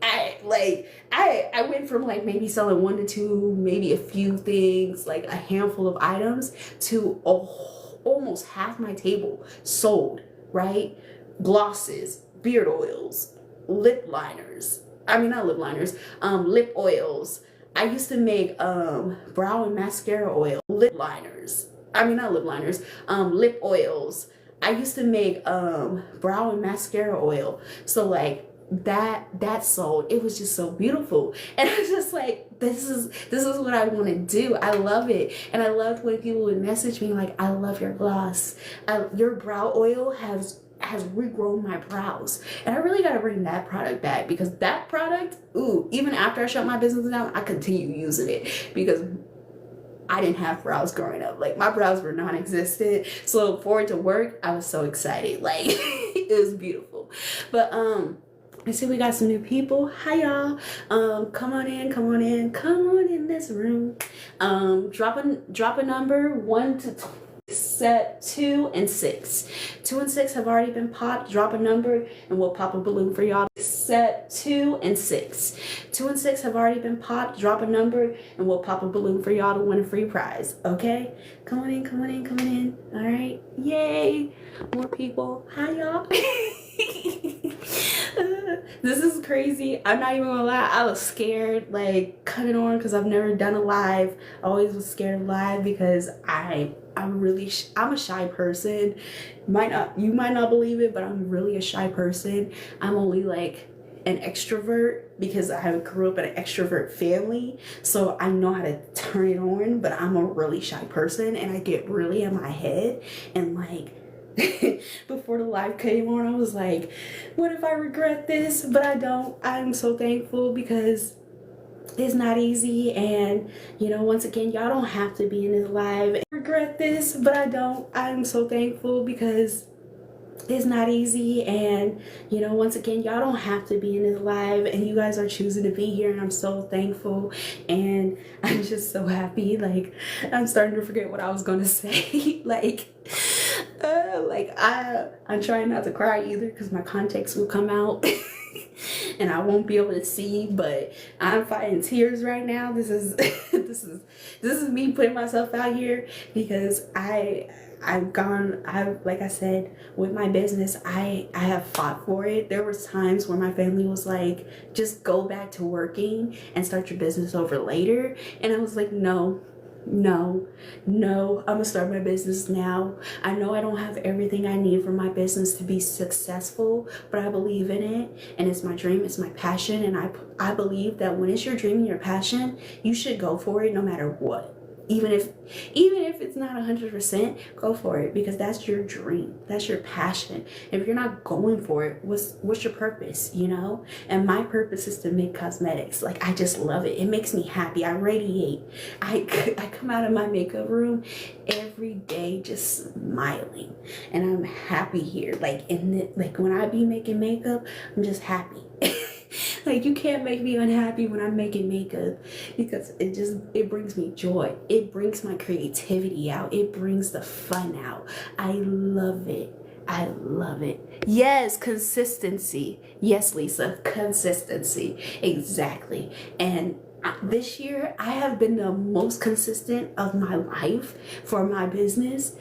I went from like maybe selling 1 to 2, maybe a few things, like a handful of items, to almost half my table sold, right? Glosses, beard oils, lip liners. I mean, not lip liners, lip oils. I used to make brow and mascara oil, lip liners. I mean, not lip liners, lip oils. I used to make brow and mascara oil. So like that sold. It was just so beautiful, and I was just like, this is what I want to do. I love it. And I loved when people would message me like, I love your gloss, your brow oil has regrown my brows. And I really got to bring that product back, because that product, ooh, even after I shut my business down, I continue using it, because I didn't have brows growing up. Like, my brows were non-existent. So for it to work, I was so excited. Like, it was beautiful. But I see we got some new people. Hi y'all. Come on in this room. Drop a number 1 to 20. Set 2 and 6. 2 and 6 have already been popped. Drop a number and we'll pop a balloon for y'all. Set 2 and 6. 2 and 6 have already been popped. Drop a number and we'll pop a balloon for y'all to win a free prize. Okay? Come on in. All right. Yay. More people. Hi y'all. This is crazy. I'm not even gonna lie, I was scared like coming on, because I've never done a live. I always was scared of live, because I'm a shy person. You might not believe it, but I'm really a shy person. I'm only like an extrovert because I grew up in an extrovert family, so I know how to turn it on, but I'm a really shy person, and I get really in my head, and like before the live came on, I was like, what if I regret this? But I don't. I'm so thankful, because it's not easy, and you know, once again, y'all don't have to be in this live. Regret this, but I don't. I'm so thankful, because it's not easy, and you know, once again, y'all don't have to be in this live, and you guys are choosing to be here, and I'm so thankful, and I'm just so happy. Like, I'm starting to forget what I was gonna say. I'm trying not to cry either, because my contacts will come out and I won't be able to see, but I'm fighting tears right now. This is this is me putting myself out here, because like I said, with my business, I have fought for it. There was times where my family was like, just go back to working and start your business over later, and I was like, no, No, no, I'm gonna start my business now. I know I don't have everything I need for my business to be successful, but I believe in it, and it's my dream, it's my passion, and I believe that when it's your dream and your passion, you should go for it no matter what. Even if it's not 100%, go for it, because that's your dream, that's your passion. If you're not going for it, what's your purpose, you know? And my purpose is to make cosmetics. Like, I just love it. It makes me happy. I radiate. I come out of my makeup room every day just smiling, and I'm happy here. Like, like when I be making makeup, I'm just happy. Like, you can't make me unhappy when I'm making makeup, because it brings me joy. It brings my creativity out. It brings the fun out. I love it. I love it. Yes, consistency. Yes, Lisa, consistency. Exactly. And this year, I have been the most consistent of my life for my business.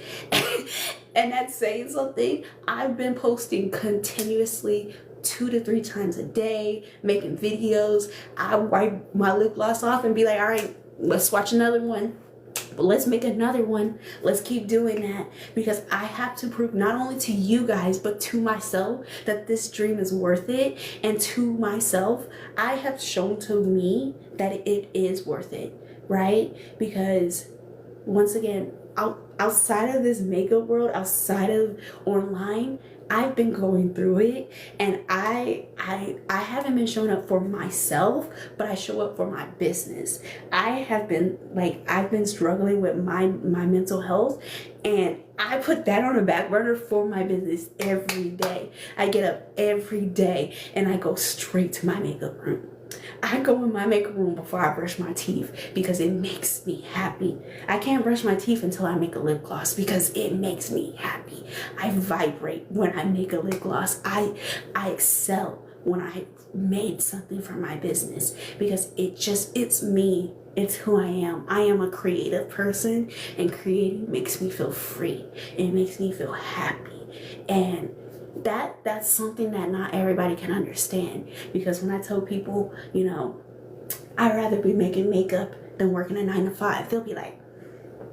And that's saying something. I've been posting continuously 2 to 3 times a day, making videos. I wipe my lip gloss off and be like, all right, let's watch another one. But let's make another one. Let's keep doing that, because I have to prove not only to you guys, but to myself that this dream is worth it. And to myself, I have shown to me that it is worth it, right? Because once again, outside of this makeup world, outside of online, I've been going through it, and I haven't been showing up for myself, but I show up for my business. I've been struggling with my mental health, and I put that on the back burner for my business every day. I get up every day and I go straight to my makeup room. I go in my makeup room before I brush my teeth, because it makes me happy. I can't brush my teeth until I make a lip gloss, because it makes me happy. I vibrate when I make a lip gloss. I excel when I made something for my business, because it's me. It's who I am. I am a creative person, and creating makes me feel free. It makes me feel happy. And that's something that not everybody can understand, because when I tell people, you know, I'd rather be making makeup than working a 9 to 5, they'll be like,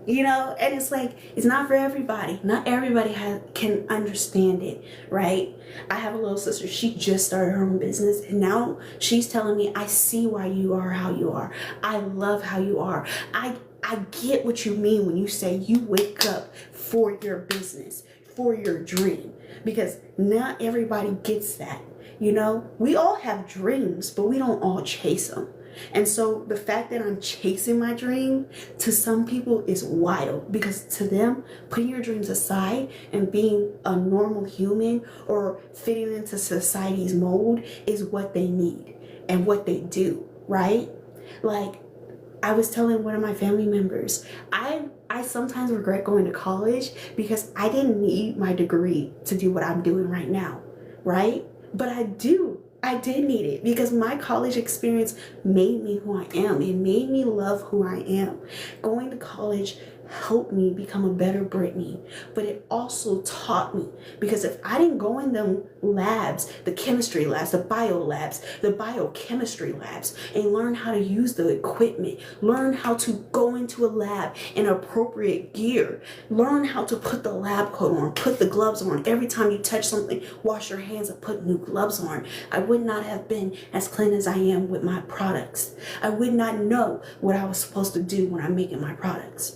you know, and it's like, it's not for everybody. Not everybody can understand it, right? I have a little sister. She just started her own business, and now she's telling me, I see why you are how you are. I love how you are. I get what you mean when you say you wake up for your business, for your dream, because not everybody gets that. You know, we all have dreams, but we don't all chase them. And so the fact that I'm chasing my dream, to some people, is wild, because to them, putting your dreams aside and being a normal human or fitting into society's mold is what they need and what they do, right? Like, I was telling one of my family members, I sometimes regret going to college, because I didn't need my degree to do what I'm doing right now, right? But I did need it, because my college experience made me who I am. It made me love who I am. Going to college helped me become a better Brittany, but it also taught me, because if I didn't go in them labs, the chemistry labs, the bio labs, the biochemistry labs, and learn how to use the equipment, learn how to go into a lab in appropriate gear, learn how to put the lab coat on, put the gloves on, every time you touch something, wash your hands and put new gloves on, I would not have been as clean as I am with my products. I would not know what I was supposed to do when I'm making my products.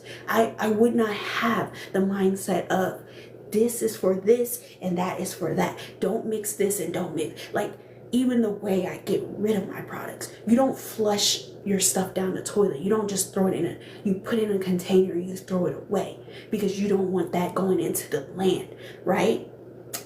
I would not have the mindset of, this is for this and that is for that. Don't mix this and don't mix. Like, even the way I get rid of my products, you don't flush your stuff down the toilet. You don't just throw it you put it in a container, you just throw it away, because you don't want that going into the land, right?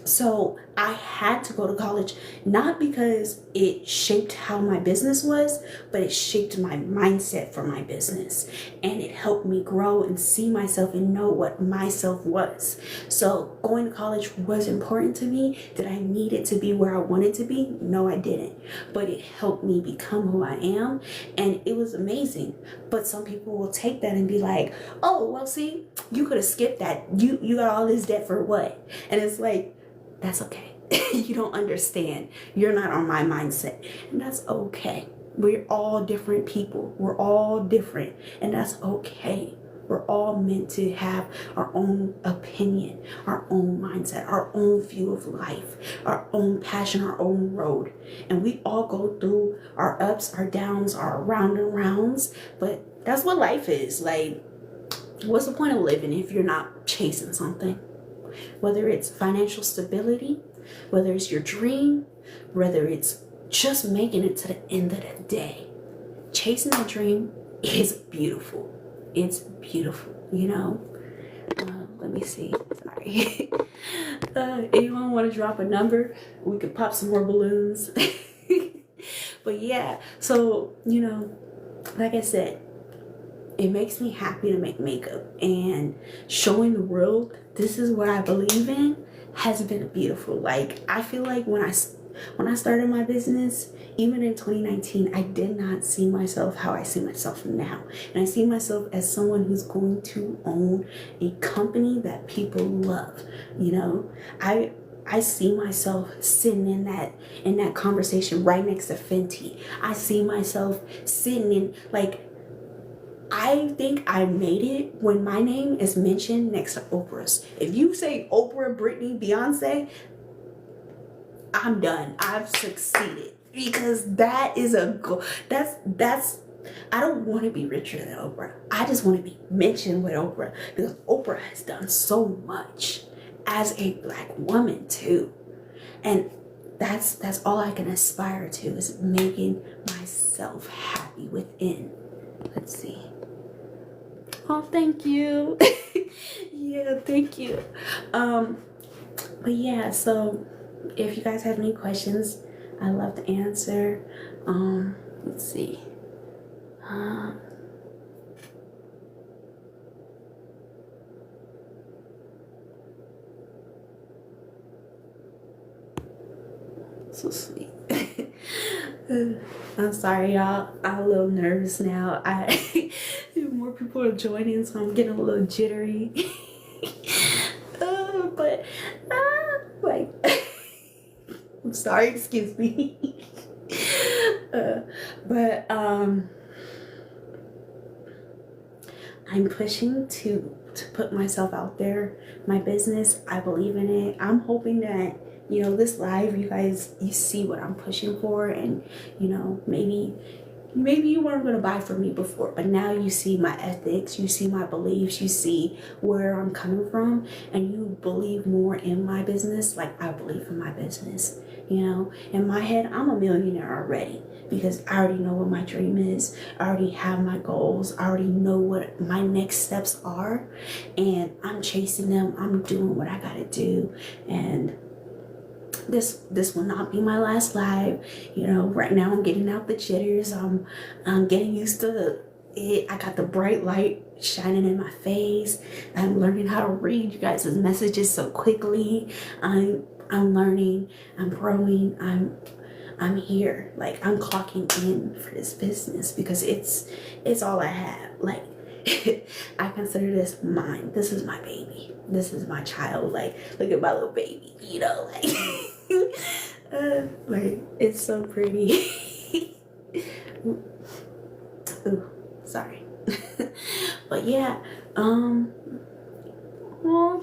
So I had to go to college, not because it shaped how my business was, but it shaped my mindset for my business. And it helped me grow and see myself and know what myself was. So going to college was important to me. Did I need it to be where I wanted to be? No, I didn't. But it helped me become who I am. And it was amazing. But some people will take that and be like, oh, well, see, you could have skipped that. You got all this debt for what? And it's like, that's okay. You don't understand. You're not on my mindset. And that's okay. We're all different people. We're all different. And that's okay. We're all meant to have our own opinion, our own mindset, our own view of life, our own passion, our own road. And we all go through our ups, our downs, our round and rounds. But that's what life is. Like, what's the point of living if you're not chasing something? Whether it's financial stability, whether it's your dream, whether it's just making it to the end of the day. Chasing that dream is beautiful. It's beautiful, you know. Let me see. Sorry. Anyone want to drop a number? We could pop some more balloons. But yeah, so, you know, like I said, it makes me happy to make makeup, and showing the world this is what I believe in has been beautiful. Like, I feel like when I started my business, even in 2019, I did not see myself how I see myself now. And I see myself as someone who's going to own a company that people love. You know, I see myself sitting in that conversation right next to Fenty. I see myself sitting in, like, I think I made it when my name is mentioned next to Oprah's. If you say Oprah, Britney, Beyonce, I'm done. I've succeeded, because that is a goal. That's I don't want to be richer than Oprah. I just want to be mentioned with Oprah, because Oprah has done so much as a Black woman too. And that's all I can aspire to, is making myself happy within. Let's see. Oh, thank you. Yeah, thank you. But yeah, so if you guys have any questions, I love to answer. Let's see. So sweet. I'm sorry, y'all. I'm a little nervous now. More people are joining, so I'm getting a little jittery. But like, I'm sorry. Excuse me. But I'm pushing to put myself out there. My business, I believe in it. I'm hoping that, you know, this live, you see what I'm pushing for, and, you know, maybe you weren't going to buy from me before, but now you see my ethics, you see my beliefs, you see where I'm coming from, and you believe more in my business like I believe in my business. You know, in my head, I'm a millionaire already, because I already know what my dream is. I already have my goals. I already know what my next steps are, and I'm chasing them. I'm doing what I got to do, and this will not be my last live. You know, right now I'm getting out the jitters. I'm getting used to it. I got the bright light shining in my face. I'm learning how to read you guys' messages so quickly. I'm learning. I'm growing. I'm here. Like, I'm clocking in for this business, because it's all I have. Like, I consider this mine. This is my baby. This is my child. Like, look at my little baby, you know, like, like, it's so pretty. Ooh, sorry. But yeah, well,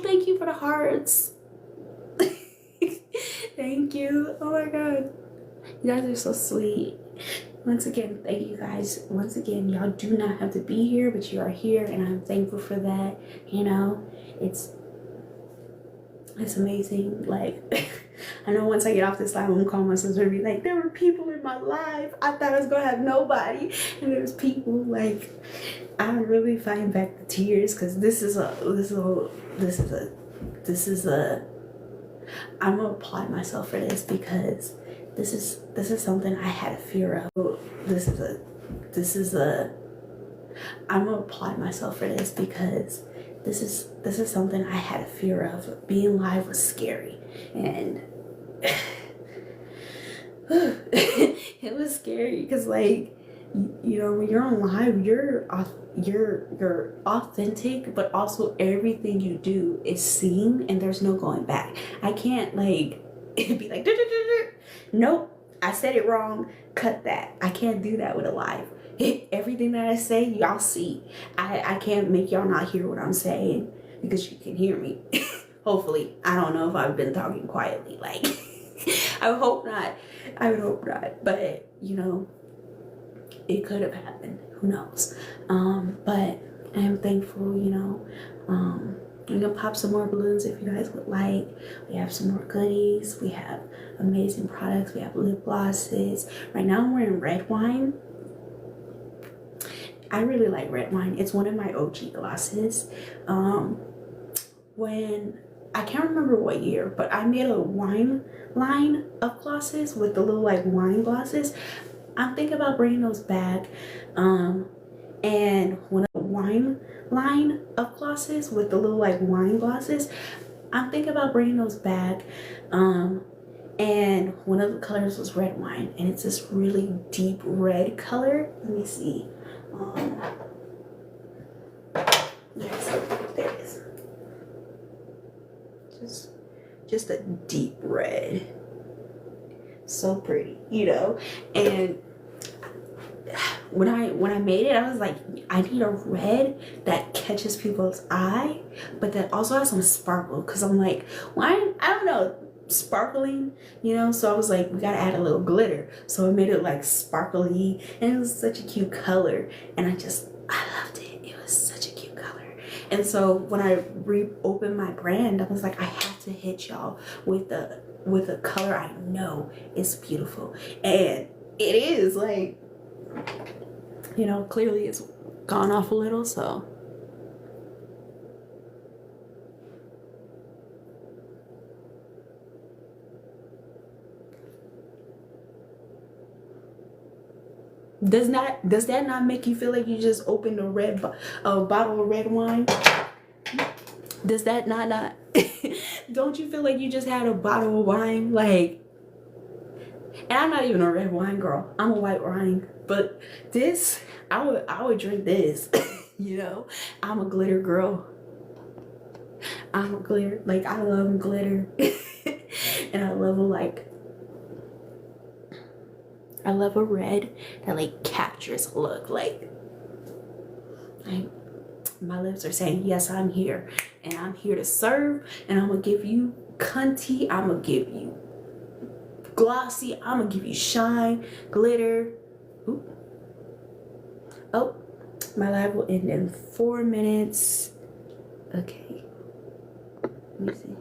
thank you for the hearts. Thank you. Oh my God, you guys are so sweet. Once again, thank you guys. Once again, y'all do not have to be here, but you are here, and I'm thankful for that. You know, it's amazing. Like, I know once I get off this live, I'm gonna call my sister and be like, there were people in my life. I thought I was gonna have nobody, and there's people. Like, I'm really fighting back the tears, because I'm gonna applaud myself for this, because this is something I had a fear of. I'm gonna applaud myself for this, because this is something I had a fear of. Being live was scary, and it was scary, because, like, you know, when you're on live, you're authentic, but also everything you do is seen, and there's no going back. I can't, like, be like, nope, I said it wrong, cut that. I can't do that with a live. Everything that I say, y'all see. I can't make y'all not hear what I'm saying because you can hear me. Hopefully. I don't know if I've been talking quietly. Like, I would hope not. I would hope not. But, you know, it could have happened. Who knows? But I am thankful, you know. We can pop some more balloons if you guys would like. We have some more goodies. We have amazing products. We have lip glosses. Right now I'm wearing red wine. I really like red wine. It's one of my OG glosses. When I can't remember what year, but I made a wine line of glosses with the little like wine glosses. I'm thinking about bringing those back. And one of the wine line of glosses with the little like wine glosses, I'm thinking about bringing those back. And one of the colors was red wine, and it's this really deep red color. Let me see. There it is. Just a deep red. So pretty, you know. And when I made it, I was like, I need a red that catches people's eye, but that also has some sparkle. Cause I'm like, why? I don't know, sparkling, you know. So I was like, we gotta add a little glitter. So I made it like sparkly, and it was such a cute color. And I loved it. It was such a cute color. And so when I reopened my brand, I was like, I have to hit y'all with a color I know is beautiful, and it is like. You know, clearly it's gone off a little, so. Does that not make you feel like you just opened a bottle of red wine? Does that not don't you feel like you just had a bottle of wine? Like, and I'm not even a red wine girl. I'm a white wine. But this, I would drink this. You know, I'm a glitter girl. I'm a glitter, like I love glitter. And I love a red that like captures a look. Like my lips are saying, yes, I'm here, and I'm here to serve, and I'm gonna give you cunty, I'm gonna give you glossy, I'm gonna give you shine, glitter. Ooh. Oh, my live will end in 4 minutes. Okay, let me see.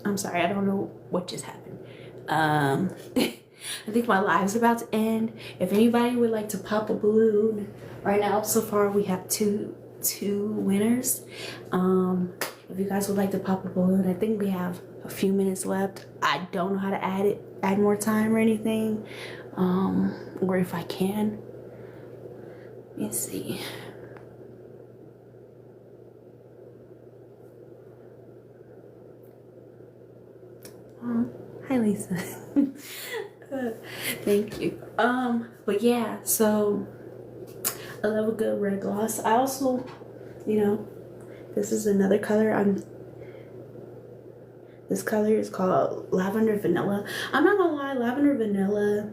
I'm sorry, I don't know what just happened. I think my live's about to end. If anybody would like to pop a balloon, right now so far we have two winners. If you guys would like to pop a balloon, I think we have a few minutes left. I don't know how to add more time or anything, or if I can. Let's see. Hi Lisa. Thank you. But yeah, so I love a good red gloss. I also, you know, this is another color. This color is called Lavender Vanilla. I'm not gonna lie, Lavender Vanilla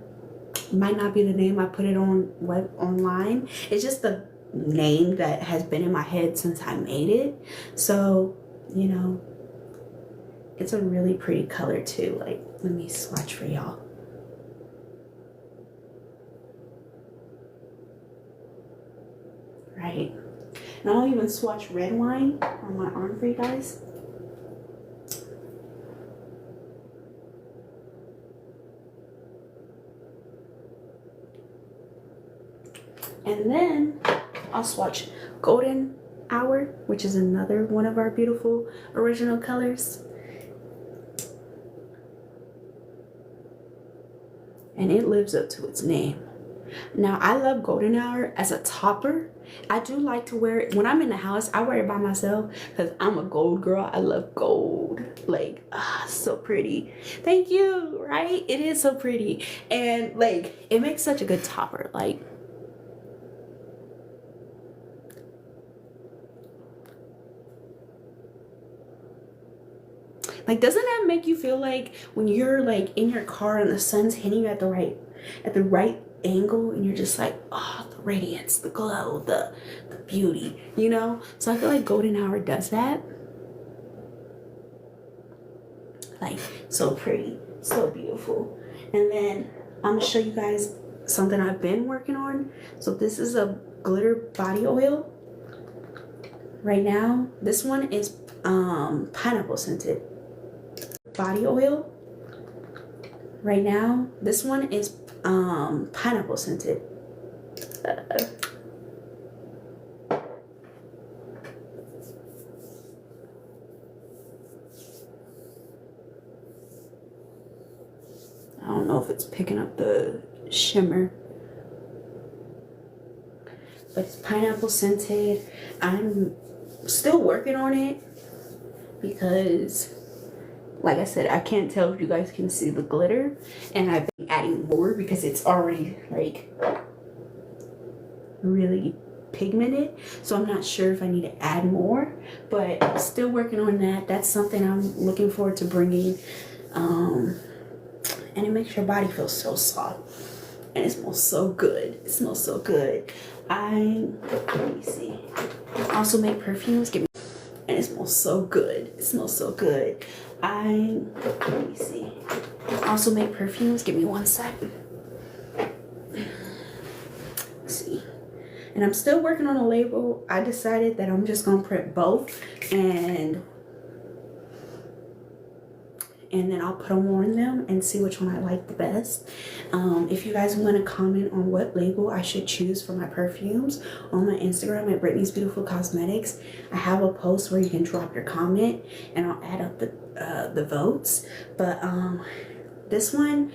might not be the name I put it on online. It's just the name that has been in my head since I made it. So, you know, it's a really pretty color too. Like, let me swatch for y'all. Right. And I'll even swatch red wine on my arm for you guys. And then I'll swatch Golden Hour, which is another one of our beautiful original colors. And it lives up to its name. Now, I love Golden Hour as a topper. I do like to wear it when I'm in the house. I wear it by myself because I'm a gold girl. I love gold. Like, so pretty. Thank you, right? It is so pretty. And like, it makes such a good topper. Like, Like, doesn't that make you feel like when you're like in your car and the sun's hitting you at the right angle, and you're just like, oh, the radiance, the glow, the beauty, you know? So I feel like golden hour does that. Like, so pretty, so beautiful. And then I'm gonna show you guys something I've been working on. So this is a glitter body oil. Right now, this one is pineapple scented body oil. Right now, this one is pineapple scented. I don't know if it's picking up the shimmer, but it's pineapple scented. I'm still working on it because, like I said, I can't tell if you guys can see the glitter, and I've been adding more because it's already like really pigmented, so I'm not sure if I need to add more, but still working on that. That's something I'm looking forward to bringing, and it makes your body feel so soft, and it smells so good. It smells so good. Let me see. I also make perfumes. And it smells so good. It smells so good. Let me see. I also make perfumes. Give me one second. Let's see. And I'm still working on a label. I decided that I'm just gonna print both, and then I'll put them on them and see which one I like the best. If you guys want to comment on what label I should choose for my perfumes, on my Instagram at Brittany's Beautiful Cosmetics, I have a post where you can drop your comment and I'll add up the votes. But this one,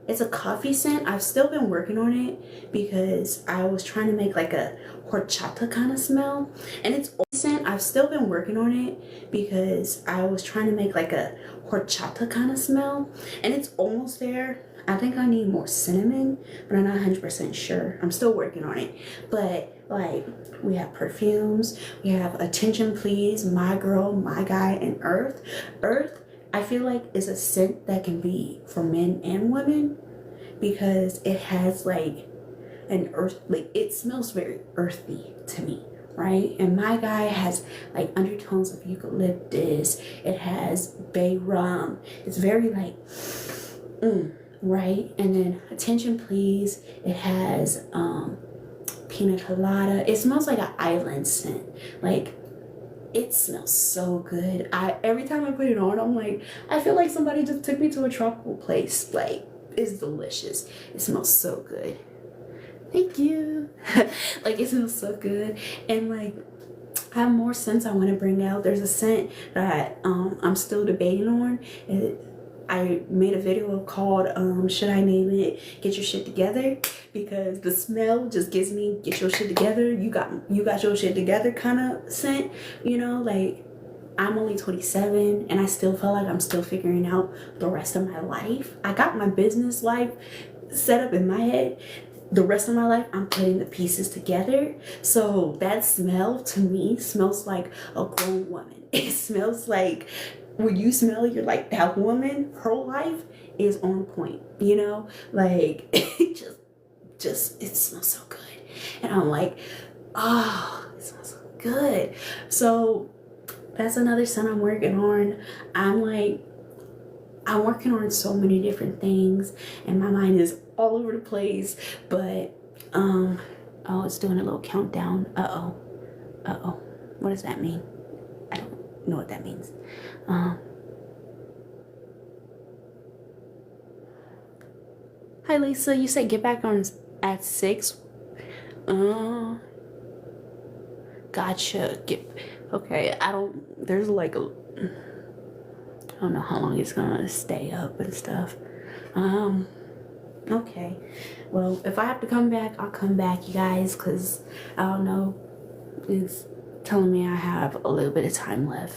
it's a coffee scent. I've still been working on it because I was trying to make like a horchata kind of smell, and it's scent. I've still been working on it because I was trying to make like a horchata kind of smell, and it's almost there. I think I need more cinnamon, but I'm not 100% sure. I'm still working on it. But like, we have perfumes, we have Attention Please, My Girl, My Guy, and Earth. Earth, I feel like, is a scent that can be for men and women because it has like an earth, like it smells very earthy to me, right? And My Guy has like undertones of eucalyptus. It has bay rum. It's very like, right? And then Attention Please, it has pina colada. It smells like an island scent. Like, it smells so good. Every time I put it on, I'm like, I feel like somebody just took me to a tropical place. Like, it's delicious. It smells so good. Thank you. Like, it smells so good. And like, I have more scents I want to bring out. There's a scent that I'm still debating on. I made a video called should I name it Get Your Shit Together, because the smell just gives me get your shit together, you got your shit together kind of scent, you know. Like, I'm only 27 and I still feel like I'm still figuring out the rest of my life. I got my business life set up in my head. The rest of my life, I'm putting the pieces together. So that smell to me smells like a grown woman. It smells like when you smell, you're like, that woman, her life is on point, you know? Like, it just it smells so good. And I'm like, oh, it smells so good. So that's another scent I'm working on. I'm working on so many different things and my mind is all over the place. But oh, it's doing a little countdown. Uh-oh. What does that mean? I don't know what that means. Hi Lisa, you said get back on at 6. Gotcha. Okay, there's like I don't know how long it's gonna stay up and stuff. Okay, well, if I have to come back, I'll come back, you guys, because I don't know, it's telling me I have a little bit of time left.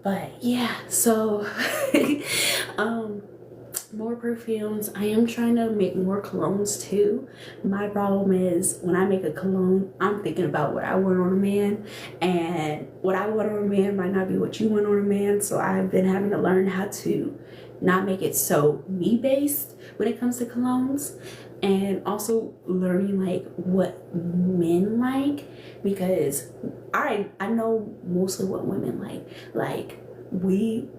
But yeah, so more perfumes. I am trying to make more colognes too. My problem is when I make a cologne, I'm thinking about what I want on a man, and what I want on a man might not be what you want on a man. So I've been having to learn how to not make it so me based when it comes to colognes, and also learning like what men like, because I know mostly what women like we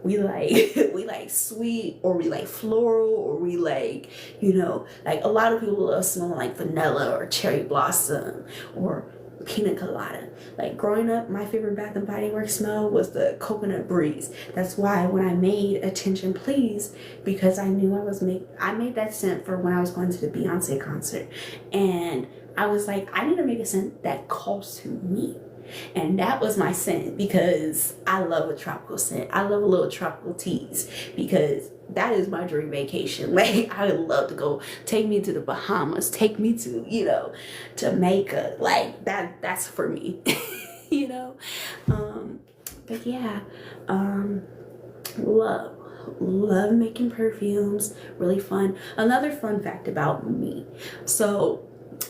like we like sweet, or we like floral, or we like, you know, like a lot of people love smelling like vanilla or cherry blossom or pina colada. Like growing up, my favorite Bath and Body Works smell was the coconut breeze. That's why when I made Attention Please, because I knew I made that scent for when I was going to the Beyonce concert, and I was like, I need to make a scent that calls to me. And that was my scent, because I love a tropical scent. I love a little tropical tease, because that is my dream vacation. Like, I would love to go, take me to the Bahamas, take me to, you know, Jamaica. Like that's for me. You know. But yeah, love making perfumes. Really fun. Another fun fact about me, so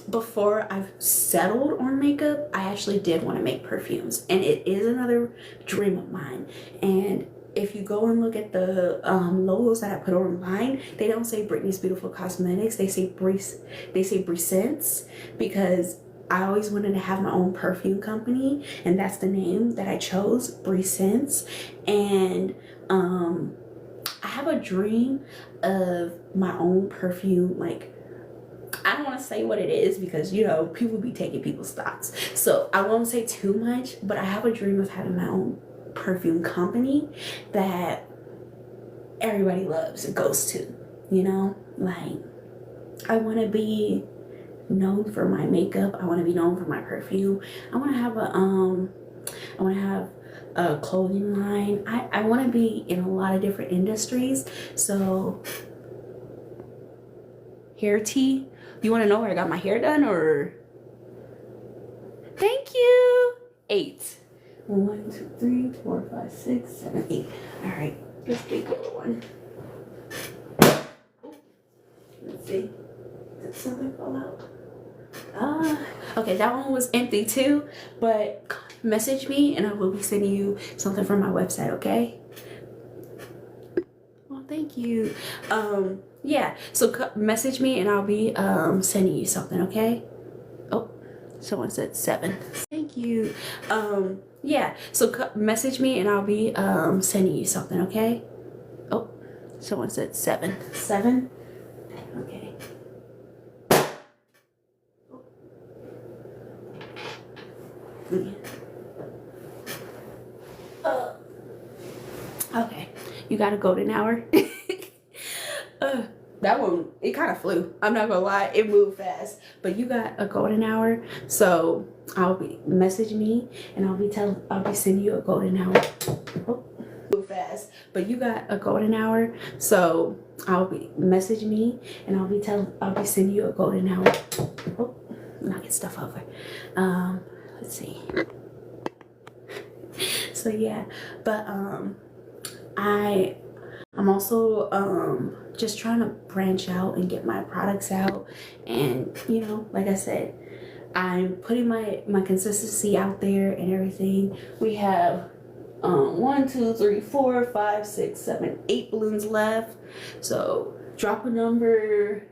before I've settled on makeup, I actually did want to make perfumes, and it is another dream of mine. And if you go and look at the logos that I put online, they don't say Britney's Beautiful Cosmetics, they say Brescents, because I always wanted to have my own perfume company, and that's the name that I chose, Brescents. And I have a dream of my own perfume. Like, I don't want to say what it is, because, you know, people be taking people's thoughts, so I won't say too much, but I have a dream of having my own perfume company that everybody loves and goes to, you know. Like, I want to be known for my makeup, I want to be known for my perfume, I want to have a clothing line. I want to be in a lot of different industries. So hair tea, you want to know where I got my hair done, or? Thank you. 8. 1, 2, 3, 4, 5, 6, 7, 8. All right, this big yellow one. Let's see. Did something fall out? Okay, that one was empty too, but message me and I will be sending you something from my website, okay? Well, thank you. Yeah, so message me and I'll be sending you something, okay? Oh, someone said 7. Thank you. Yeah, so message me and I'll be sending you something, okay? Oh, someone said 7. 7? Okay. Okay, you got a golden hour. That one, it kind of flew. I'm not gonna lie, it moved fast. But you got a golden hour, so message me and I'll be sending you a golden hour. Oh, move fast. But you got a golden hour, so message me and I'll be sending you a golden hour. Oh, knocking stuff over. Let's see. So yeah, but I'm also just trying to branch out and get my products out, and you know, like I said, I'm putting my consistency out there and everything. We have 1, 2, 3, 4, 5, 6, 7, 8 balloons left. So drop a number.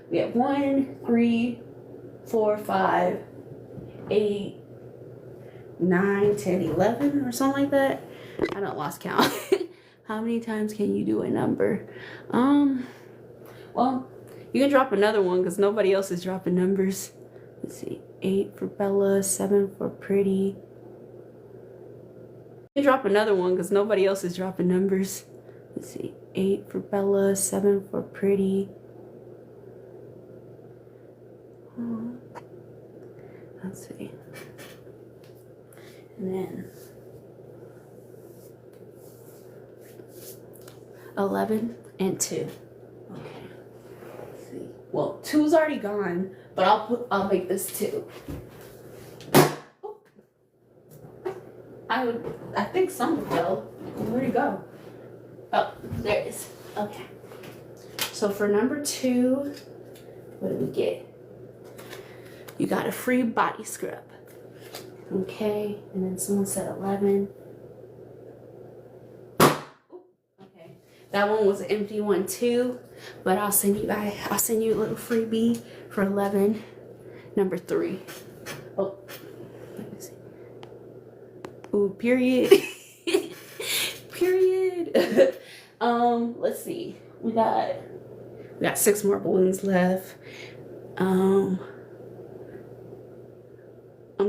We have 1, 3, 4, 5, 8, 9, 10, 11 or something like that. I don't lost count. How many times can you do a number? Well, you can drop another one because nobody else is dropping numbers. Let's see, 8 for Bella, 7 for Pretty. You can drop another one because nobody else is dropping numbers. Let's see, 8 for Bella, 7 for Pretty. Let's see. And then 11 and 2. Okay. Let's see. Well, 2's already gone, but I'll make this 2. Oh. I think some fell. Where'd it go? Oh, there it is. Okay. So for number 2, what did we get? You got a free body scrub. Okay, and then someone said 11. Okay, that one was an empty one too, but I'll send you a little freebie for 11. Number 3. Oh, let me see. Ooh, period. Period. Let's see. We got 6 more balloons left. I'm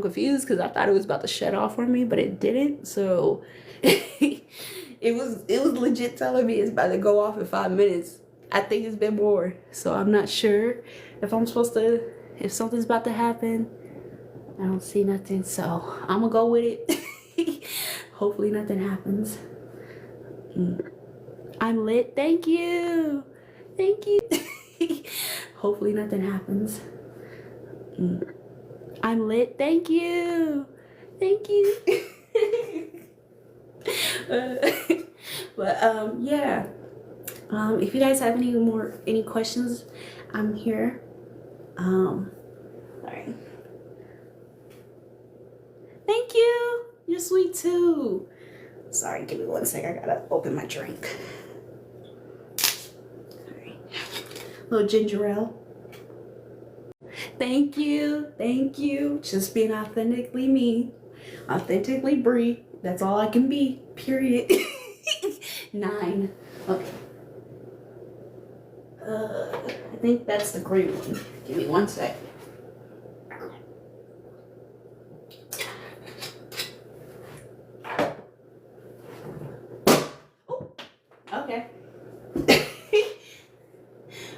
confused because I thought it was about to shut off on me, but it didn't. So it was legit telling me it's about to go off in 5 minutes. I think it's been more. So I'm not sure if something's about to happen. I don't see nothing, so I'm gonna go with it. Hopefully nothing happens. I'm lit. Thank you. Thank you. Hopefully nothing happens. I'm lit. Thank you. Thank you. Yeah. If you guys have any questions, I'm here. Sorry. Thank you. You're sweet too. Sorry, give me 1 sec. I gotta open my drink. Sorry. Little ginger ale. Thank you. Thank you. Just being authentically me. Authentically Bree. That's all I can be. Period. 9. Okay. I think that's the green one. Give me 1 sec. Okay.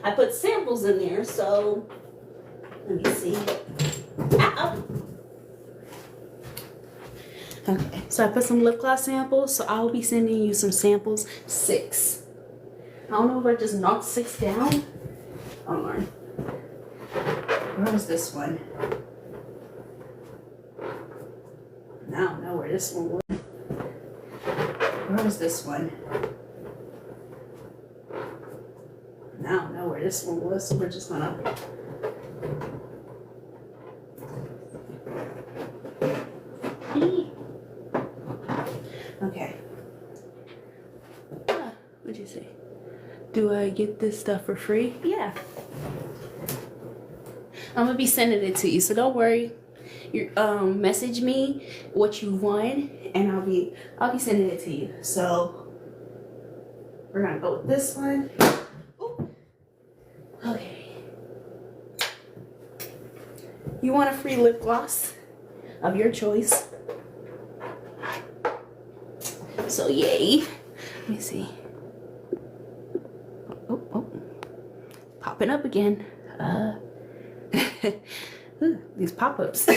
I put samples in there, so let me see. Ow. Okay, so I put some lip gloss samples, so I'll be sending you some samples. 6. I don't know if I just knocked 6 down. Hold on. Where was this one? I don't know where this one was. Where was this one? I don't know where this one was, so we're just gonna. Okay. What'd you say? Do I get this stuff for free? Yeah. I'm gonna be sending it to you, so don't worry. You message me what you want, and I'll be sending it to you. So we're gonna go with this one. Ooh. Okay. You want a free lip gloss of your choice? So yay. Let me see. Oh. Popping up again. Ooh, these pop-ups.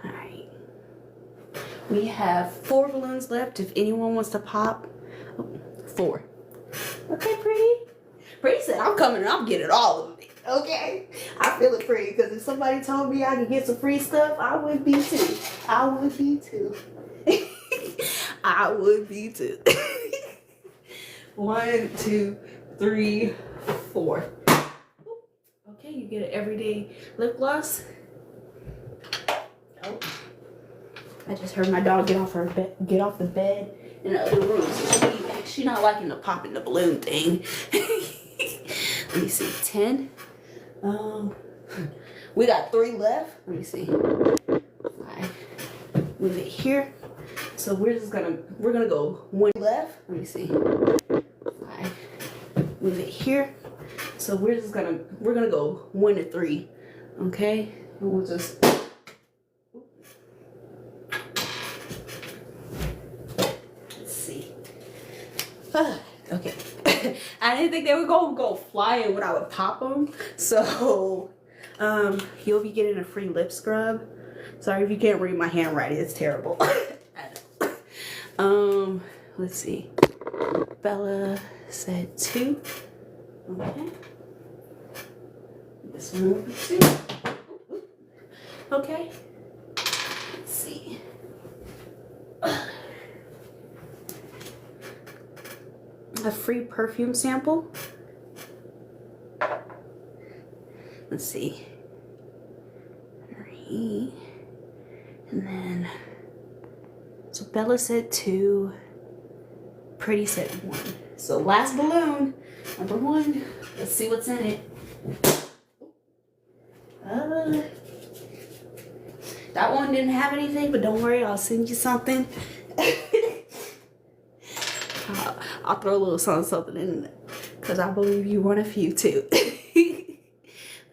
Alright. We have 4 balloons left if anyone wants to pop. Oh, 4. Okay, pretty. Pretty said I'm coming and I'm getting all of it. Okay? I feel it pretty because if somebody told me I could get some free stuff, I would be too. I would be too. I would be too. 1, 2, 3, 4. Okay, you get an everyday lip gloss. Oh, I just heard my dog get off the bed in the other room. So she's not liking the popping the balloon thing. Let me see, 10. We got 3 left. Let me see. 5. Move it here. So we're gonna go 1 left. Let me see. 5. Move it here. So we're gonna go 1 to 3. Okay? And we'll just let's see. Okay. I didn't think they were gonna go flying when I would pop them. So you'll be getting a free lip scrub. Sorry if you can't read my handwriting, it's terrible. Let's see. Bella said 2. Okay. This one will be 2. Okay. Let's see. a free perfume sample. Let's see. And then, so Bella said 2, Pretty said 1. So last balloon, number 1. Let's see what's in it. That one didn't have anything, but don't worry, I'll send you something. I'll throw a little something in, because I believe you want a few too.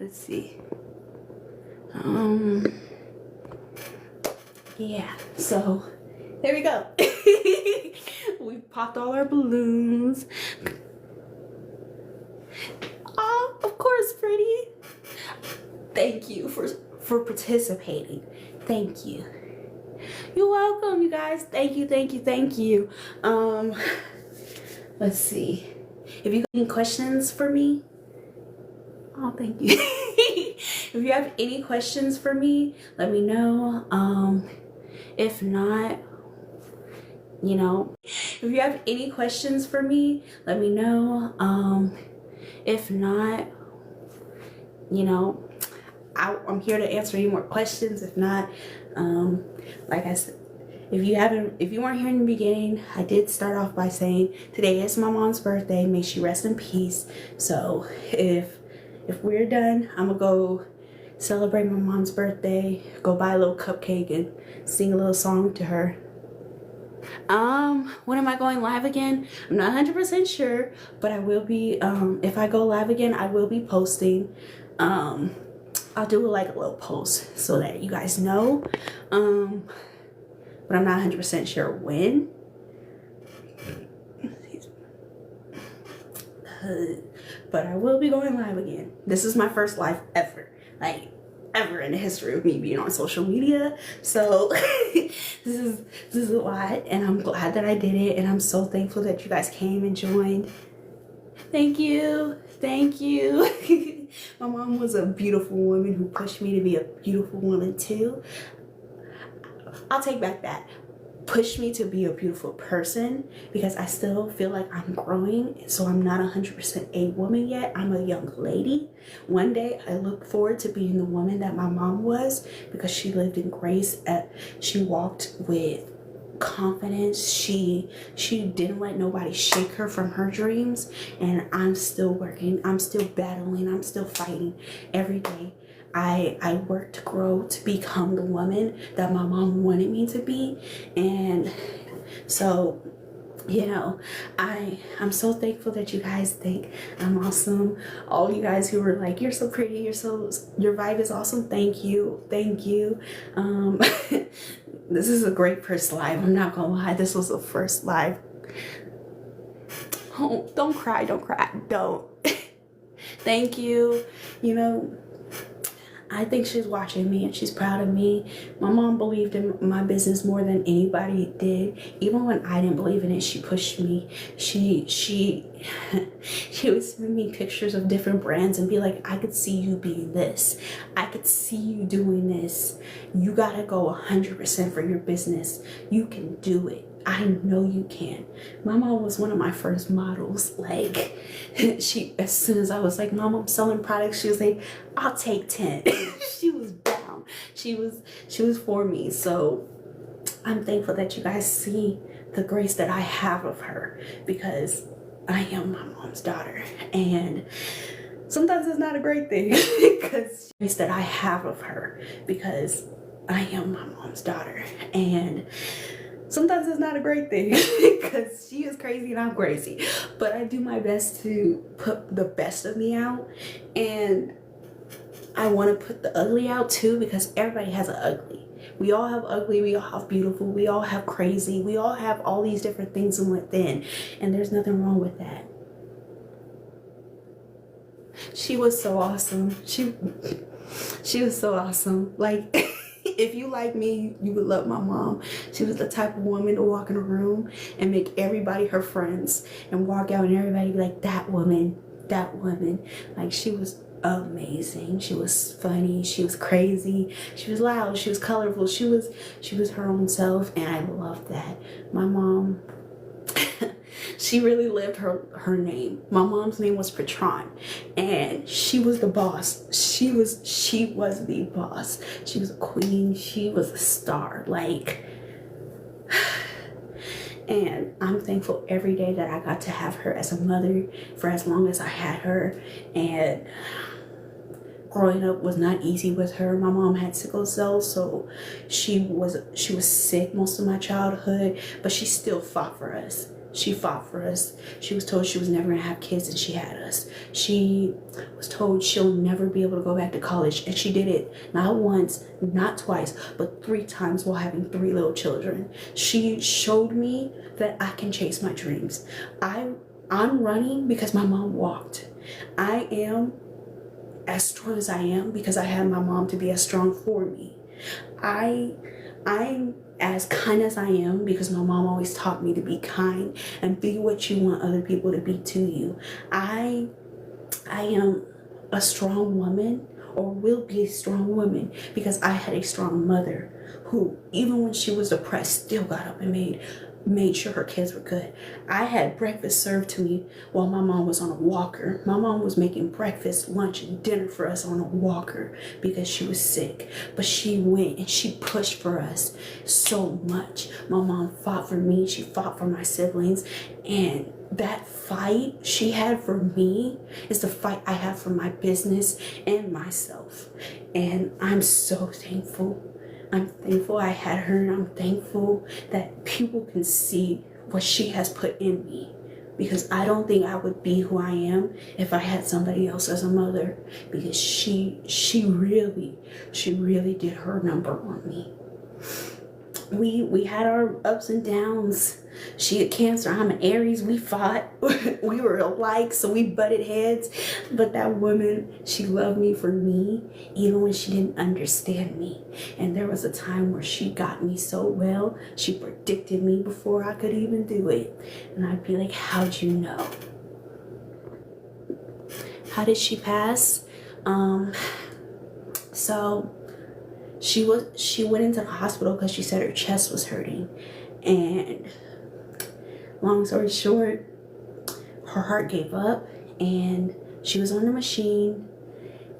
Let's see. Yeah, so there we go. We popped all our balloons. Oh, of course, Pretty. Thank you for participating. Thank you. You're welcome, you guys. Thank you, thank you, thank you. Let's see. If you have any questions for me, oh, thank you. If you have any questions for me, let me know. If not, you know, if you have any questions for me, let me know. If not, you know, I'm here to answer any more questions. If not, like I said, if you weren't here in the beginning, I did start off by saying today is my mom's birthday. May she rest in peace. So if we're done, I'm gonna go celebrate my mom's birthday, go buy a little cupcake and sing a little song to her. When am I going live again? I'm not 100% sure, but I will be. If I go live again, I will be posting. I'll do like a little post so that you guys know. But I'm not 100% sure when. But I will be going live again. This is my first live ever, like ever in the history of me being on social media. So this is a lot, and I'm glad that I did it, and I'm so thankful that you guys came and joined. Thank you. Thank you. My mom was a beautiful woman who pushed me to be a beautiful woman too. I'll take back that. Pushed me to be a beautiful person, because I still feel like I'm growing, so I'm not 100% a woman yet. I'm a young lady. One day I look forward to being the woman that my mom was, because she lived in grace. She walked with confidence. She didn't let nobody shake her from her dreams, and I'm still working, I'm still battling, I'm still fighting every day. I work to grow to become the woman that my mom wanted me to be. And so, you know, I'm so thankful that you guys think I'm awesome. All you guys who were like, you're so pretty, your vibe is awesome. Thank you. This is a great first live. I'm not gonna lie, this was the first live. Oh, don't cry, don't. Thank you. You know, I think she's watching me and she's proud of me. My mom believed in my business more than anybody did. Even when I didn't believe in it, she pushed me. She would send me pictures of different brands and be like, I could see you being this. I could see you doing this. You gotta go 100% for your business. You can do it. I know you can. My mom was one of my first models. Like, as soon as I was like, Mom, I'm selling products, she was like, I'll take 10. She was down. She was for me. So I'm thankful that you guys see the grace that I have of her, because I am my mom's daughter. And sometimes it's not a great thing, because the grace that I have of her, because I am my mom's daughter. And sometimes it's not a great thing, because she is crazy and I'm crazy. But I do my best to put the best of me out. And I want to put the ugly out too, because everybody has an ugly. We all have ugly, we all have beautiful, we all have crazy, we all have all these different things within. And there's nothing wrong with that. She was so awesome. She was so awesome. Like, if you like me, you would love my mom. She was the type of woman to walk in a room and make everybody her friends, and walk out and everybody be like, that woman. Like, she was amazing. She was funny, she was crazy, she was loud, she was colorful, she was her own self, and I loved that. My mom, she really lived her name. My mom's name was Patron, and she was the boss. She was the boss. She was a queen. She was a star. Like, and I'm thankful every day that I got to have her as a mother for as long as I had her. And growing up was not easy with her. My mom had sickle cell, so she was sick most of my childhood, but she still fought for us. She fought for us. She was told she was never gonna have kids, and she had us. She was told she'll never be able to go back to college, and she did it not once, not twice, but 3 times while having 3 little children. She showed me that I can chase my dreams. I'm running because my mom walked. I am as strong as I am because I had my mom to be as strong for me. I'm as kind as I am because my mom always taught me to be kind and be what you want other people to be to you. I am a strong woman, or will be a strong woman, because I had a strong mother who, even when she was depressed, still got up and made sure her kids were good. I had breakfast served to me while my mom was on a walker. My mom was making breakfast, lunch, and dinner for us on a walker because she was sick. But she went and she pushed for us so much. My mom fought for me. She fought for my siblings. And that fight she had for me is the fight I have for my business and myself. And I'm so thankful. I'm thankful I had her, and I'm thankful that people can see what she has put in me, because I don't think I would be who I am if I had somebody else as a mother, because she really did her number on me. We had our ups and downs. She had Cancer, I'm an Aries. We fought. We were alike, so we butted heads. But that woman, she loved me for me, even when she didn't understand me. And there was a time where she got me so well. She predicted me before I could even do it. And I'd be like, how'd you know? How did she pass? So she went into the hospital because she said her chest was hurting. And long story short, her heart gave up and she was on the machine.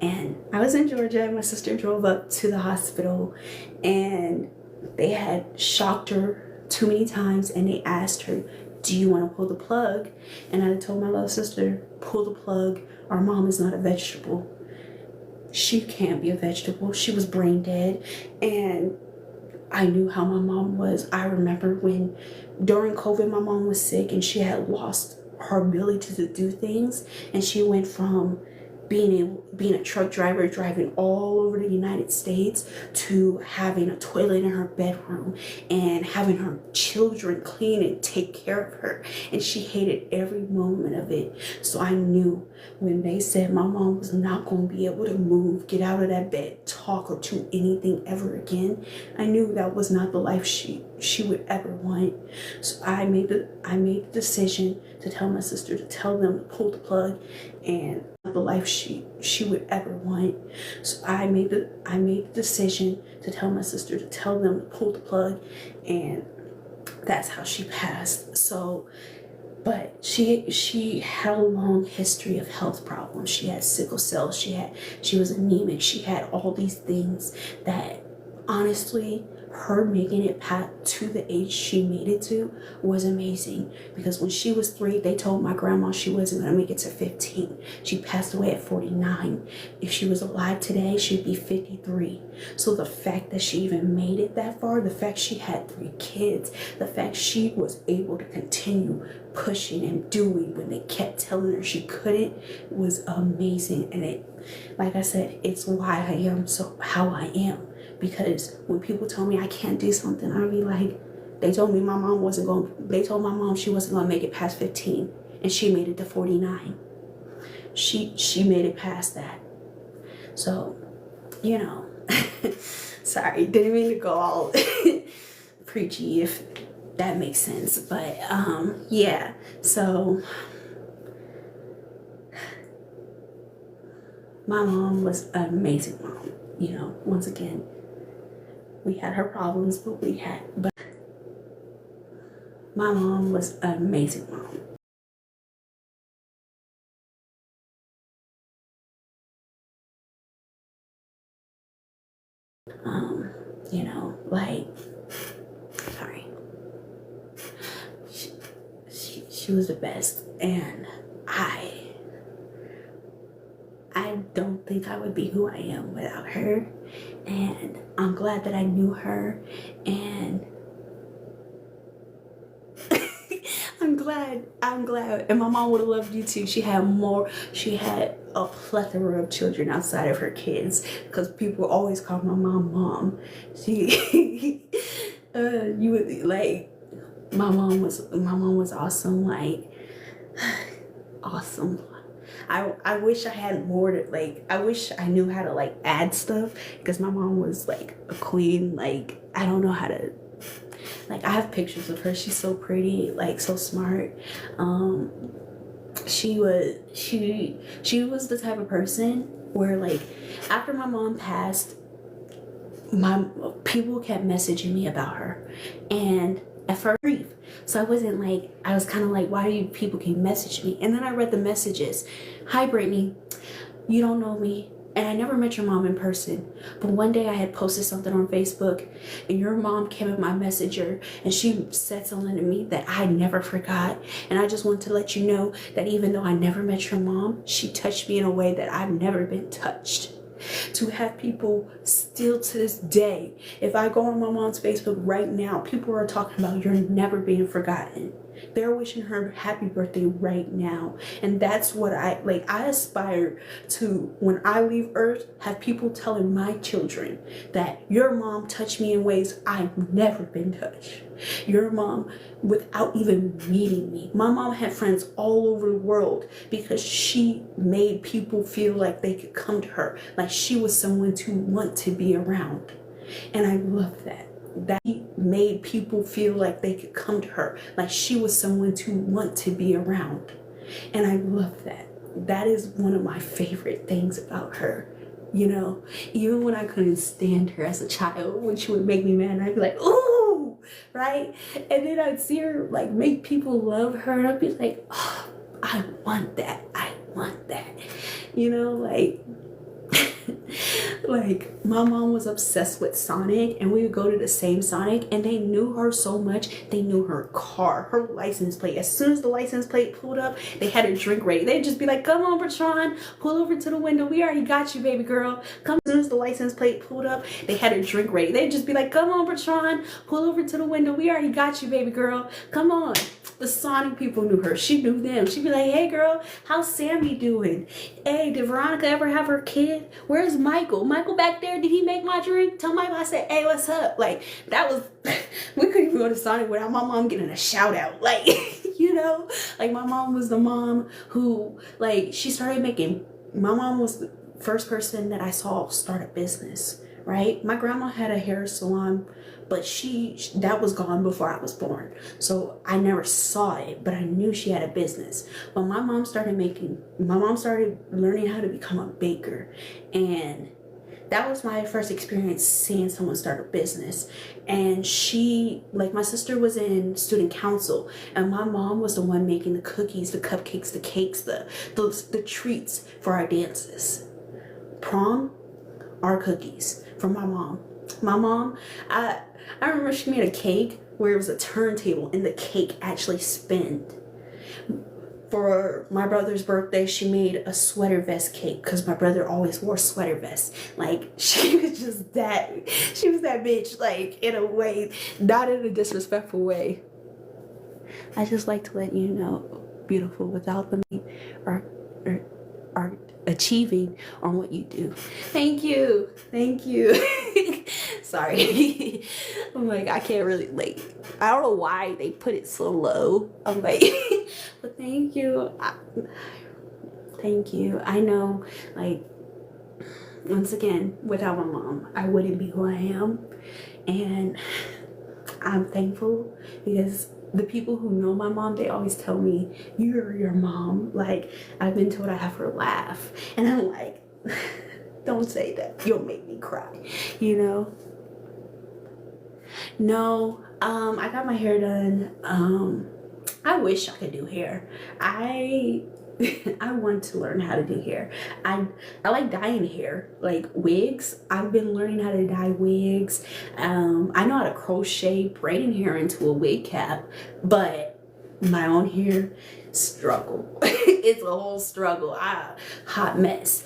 And I was in Georgia and my sister drove up to the hospital, and they had shocked her too many times, and they asked her, do you want to pull the plug? And I told my little sister, pull the plug. Our mom is not a vegetable. She can't be a vegetable. She was brain dead. And I knew how my mom was. I remember when during COVID my mom was sick and she had lost her ability to do things, and she went from being a truck driver driving all over the United States to having a toilet in her bedroom and having her children clean and take care of her, and she hated every moment of it. So I knew when they said my mom was not going to be able to move, get out of that bed, talk, or do anything ever again, I knew that was not the life she would ever want. So I made the decision to tell my sister to tell them to pull the plug, and the life she would ever want. So I made the decision to tell my sister to tell them to pull the plug, and that's how she passed. So, but she had a long history of health problems. She had sickle cell. She was anemic. She had all these things that, honestly, her making it to the age she made it to was amazing, because when she was 3, they told my grandma she wasn't going to make it to 15. She passed away at 49. If she was alive today, she'd be 53. So the fact that she even made it that far, the fact she had 3 kids, the fact she was able to continue pushing and doing when they kept telling her she couldn't, was amazing. And it, like I said, it's why I am how I am. Because when people tell me I can't do something, I'll be like, they told my mom she wasn't gonna make it past 15, and she made it to 49. She made it past that. So, you know, sorry, didn't mean to go all preachy, if that makes sense. But yeah, so my mom was an amazing mom. You know, once again, we had her problems, but my mom was an amazing mom. you know, like, sorry, she was the best, and I don't think I would be who I am without her, and I'm glad that I knew her, and I'm glad, and my mom would have loved you too. She had a plethora of children outside of her kids, because people always call my mom. She, you would like, my mom was awesome, like, awesome. I wish I had more to, like, I wish I knew how to like add stuff, because my mom was like a queen. Like, I don't know how to, like, I have pictures of her. She's so pretty, like, so smart. She was the type of person where, like, after my mom passed, my people kept messaging me about her, and at first, so I wasn't like, I was kind of like, why do people keep messaging me? And then I read the messages. Hi Brittany, you don't know me, and I never met your mom in person, but one day I had posted something on Facebook, and your mom came in my messenger, and she said something to me that I never forgot. And I just want to let you know that even though I never met your mom, she touched me in a way that I've never been touched. To have people still to this day, if I go on my mom's Facebook right now, people are talking about you're never being forgotten. They're wishing her happy birthday right now. And that's what I aspire to, when I leave Earth, have people telling my children that your mom touched me in ways I've never been touched. Your mom, without even meeting me. My mom had friends all over the world because she made people feel like they could come to her, like she was someone to want to be around. And I love that. That made people feel like they could come to her, like she was someone to want to be around. And I love that. That is one of my favorite things about her. You know, even when I couldn't stand her as a child, when she would make me mad, I'd be like, ooh, right? And then I'd see her like make people love her, and I'd be like, oh, I want that. I want that. You know, like, like, my mom was obsessed with Sonic, and we would go to the same Sonic, and they knew her so much. They knew her car, her license plate. As soon as the license plate pulled up, they had her drink ready. They'd just be like, come on, Bertrand, pull over to the window. We already got you, baby girl. Come. As soon as the license plate pulled up, they had her drink ready. They'd just be like, come on, Bertrand, pull over to the window. We already got you, baby girl. Come on. The Sonic people knew her. She knew them. She'd be like, hey girl, how's Sammy doing? Hey, did Veronica ever have her kid? Where's Michael? Michael back there, did he make my drink? Tell Michael I said, hey, what's up? Like, that was, we couldn't even go to Sonic without my mom getting a shout out. Like, you know, like, my mom was the mom who, like, she started making, my mom was the first person that I saw start a business, right? My grandma had a hair salon, but that was gone before I was born. So I never saw it, but I knew she had a business. But my mom started learning how to become a baker. And that was my first experience seeing someone start a business. And she, like, my sister was in student council, and my mom was the one making the cookies, the cupcakes, the cakes, the treats for our dances. Prom, our cookies from my mom. My mom, I remember she made a cake where it was a turntable and the cake actually spun. For my brother's birthday, she made a sweater vest cake because my brother always wore sweater vests. Like, she was that bitch, like, in a way, not in a disrespectful way. I just like to let you know, beautiful, without them are achieving on what you do. Thank you. Sorry. I'm like, I can't really, like, I don't know why they put it so low. I'm like, but thank you. Thank you. I know, like, once again, without my mom, I wouldn't be who I am. And I'm thankful because the people who know my mom, they always tell me, you're your mom. Like, I've been told I have her laugh. And I'm like, don't say that. You'll make me cry, you know? No, I got my hair done. I wish I could do hair. I I want to learn how to do hair. I like dyeing hair, like wigs. I've been learning how to dye wigs. I know how to crochet braiding hair into a wig cap, but my own hair, struggle. It's a whole struggle. Hot mess.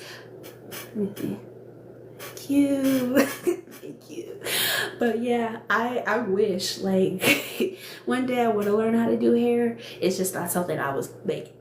Thank you. Thank you. But yeah, I wish like one day I would have learned how to do hair. It's just not something I was like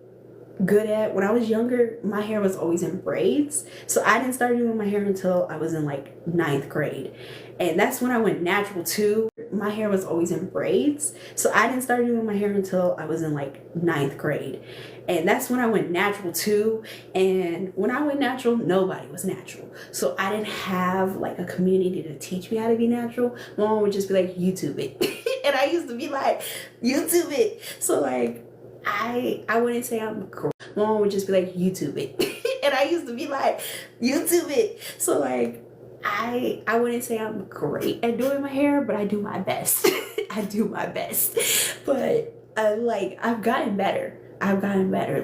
good at. When I was younger, my hair was always in braids, so I didn't start doing my hair until I was in like 9th grade, and that's when I went natural too. My hair was always in braids, so I didn't start doing my hair until I was in like 9th grade, and that's when I went natural too. And when I went natural, nobody was natural, so I didn't have like a community to teach me how to be natural. My mom would just be like, YouTube it. And I used to be like, YouTube it. So like I wouldn't say I'm great. Mom would just be like, YouTube it. And I used to be like, YouTube it. So like I wouldn't say I'm great at doing my hair, but I do my best. I do my best. But like I've gotten better.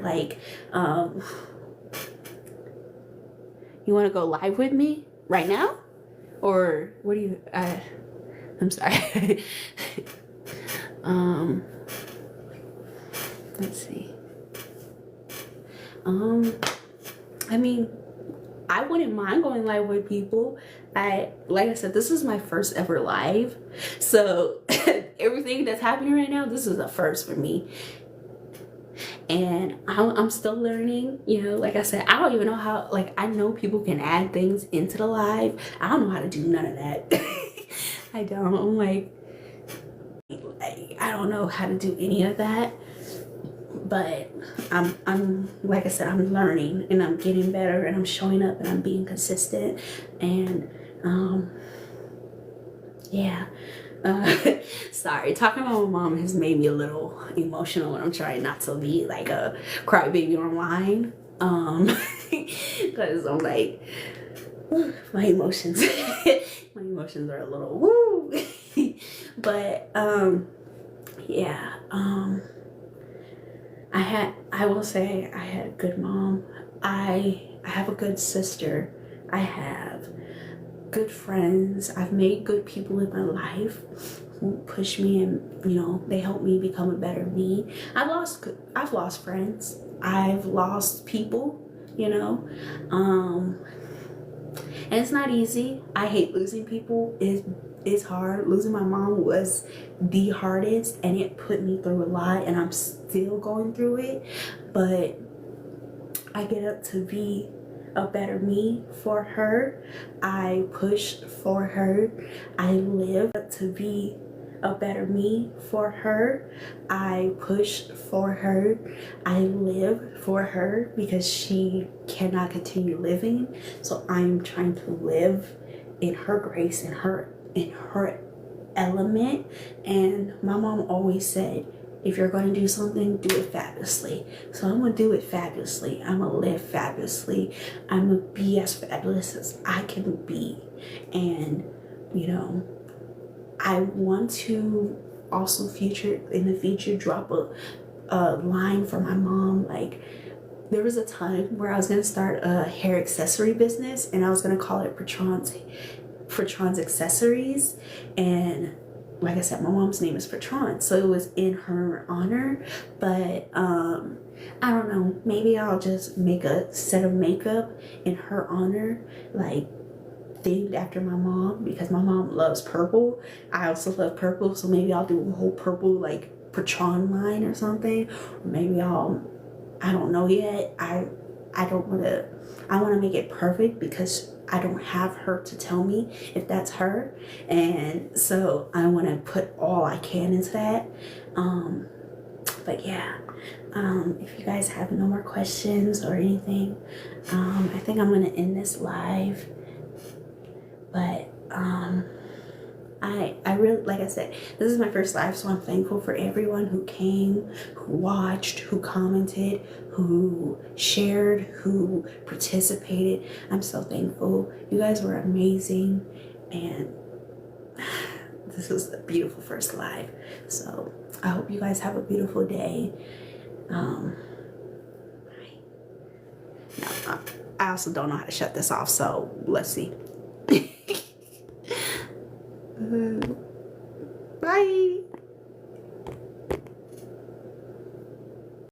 Like you want to go live with me right now? Or what do you I'm sorry. Let's see. I mean, I wouldn't mind going live with people. Like I said, this is my first ever live. So everything that's happening right now, this is a first for me. And I'm still learning, you know. Like I said, I don't even know how, like, I know people can add things into the live. I don't know how to do none of that. I don't. I'm like, I don't know how to do any of that. But I'm like I said, I'm learning and I'm getting better and I'm showing up and I'm being consistent. And yeah. Sorry, talking about my mom has made me a little emotional, and I'm trying not to be like a crybaby online. Because I'm like, my emotions my emotions are a little woo. But yeah, I will say I had a good mom. I have a good sister. I have good friends. I've made good people in my life who push me, and you know, they help me become a better me. I've lost friends. I've lost people, you know. And it's not easy. I hate losing people. It's hard. Losing my mom was the hardest, and it put me through a lot, and I'm still going through it. But I get up to be a better me for her. I push for her. I live to be a better me for her. I push for her. I live for her because she cannot continue living. So I'm trying to live in her grace, in her element. And my mom always said, if you're going to do something, do it fabulously. So I'm going to do it fabulously. I'm going to live fabulously. I'm going to be as fabulous as I can be. And, you know, I want to also in the future drop a line for my mom. Like, there was a time where I was going to start a hair accessory business, and I was going to call it Patron's Accessories. And like I said, my mom's name is Patron, so it was in her honor. But I don't know, maybe I'll just make a set of makeup in her honor, like themed after my mom, because my mom loves purple. I also love purple, so maybe I'll do a whole purple like Patron line or something. Or maybe I don't know yet. I want to make it perfect because I don't have her to tell me if that's her. And so I want to put all I can into that. But yeah, if you guys have no more questions or anything, I think I'm going to end this live. But I really, like I said, this is my first live, so I'm thankful for everyone who came, who watched, who commented, who shared, who participated. I'm so thankful. You guys were amazing, and this was a beautiful first live. So I hope you guys have a beautiful day. Bye. No, I also don't know how to shut this off, so let's see. Bye.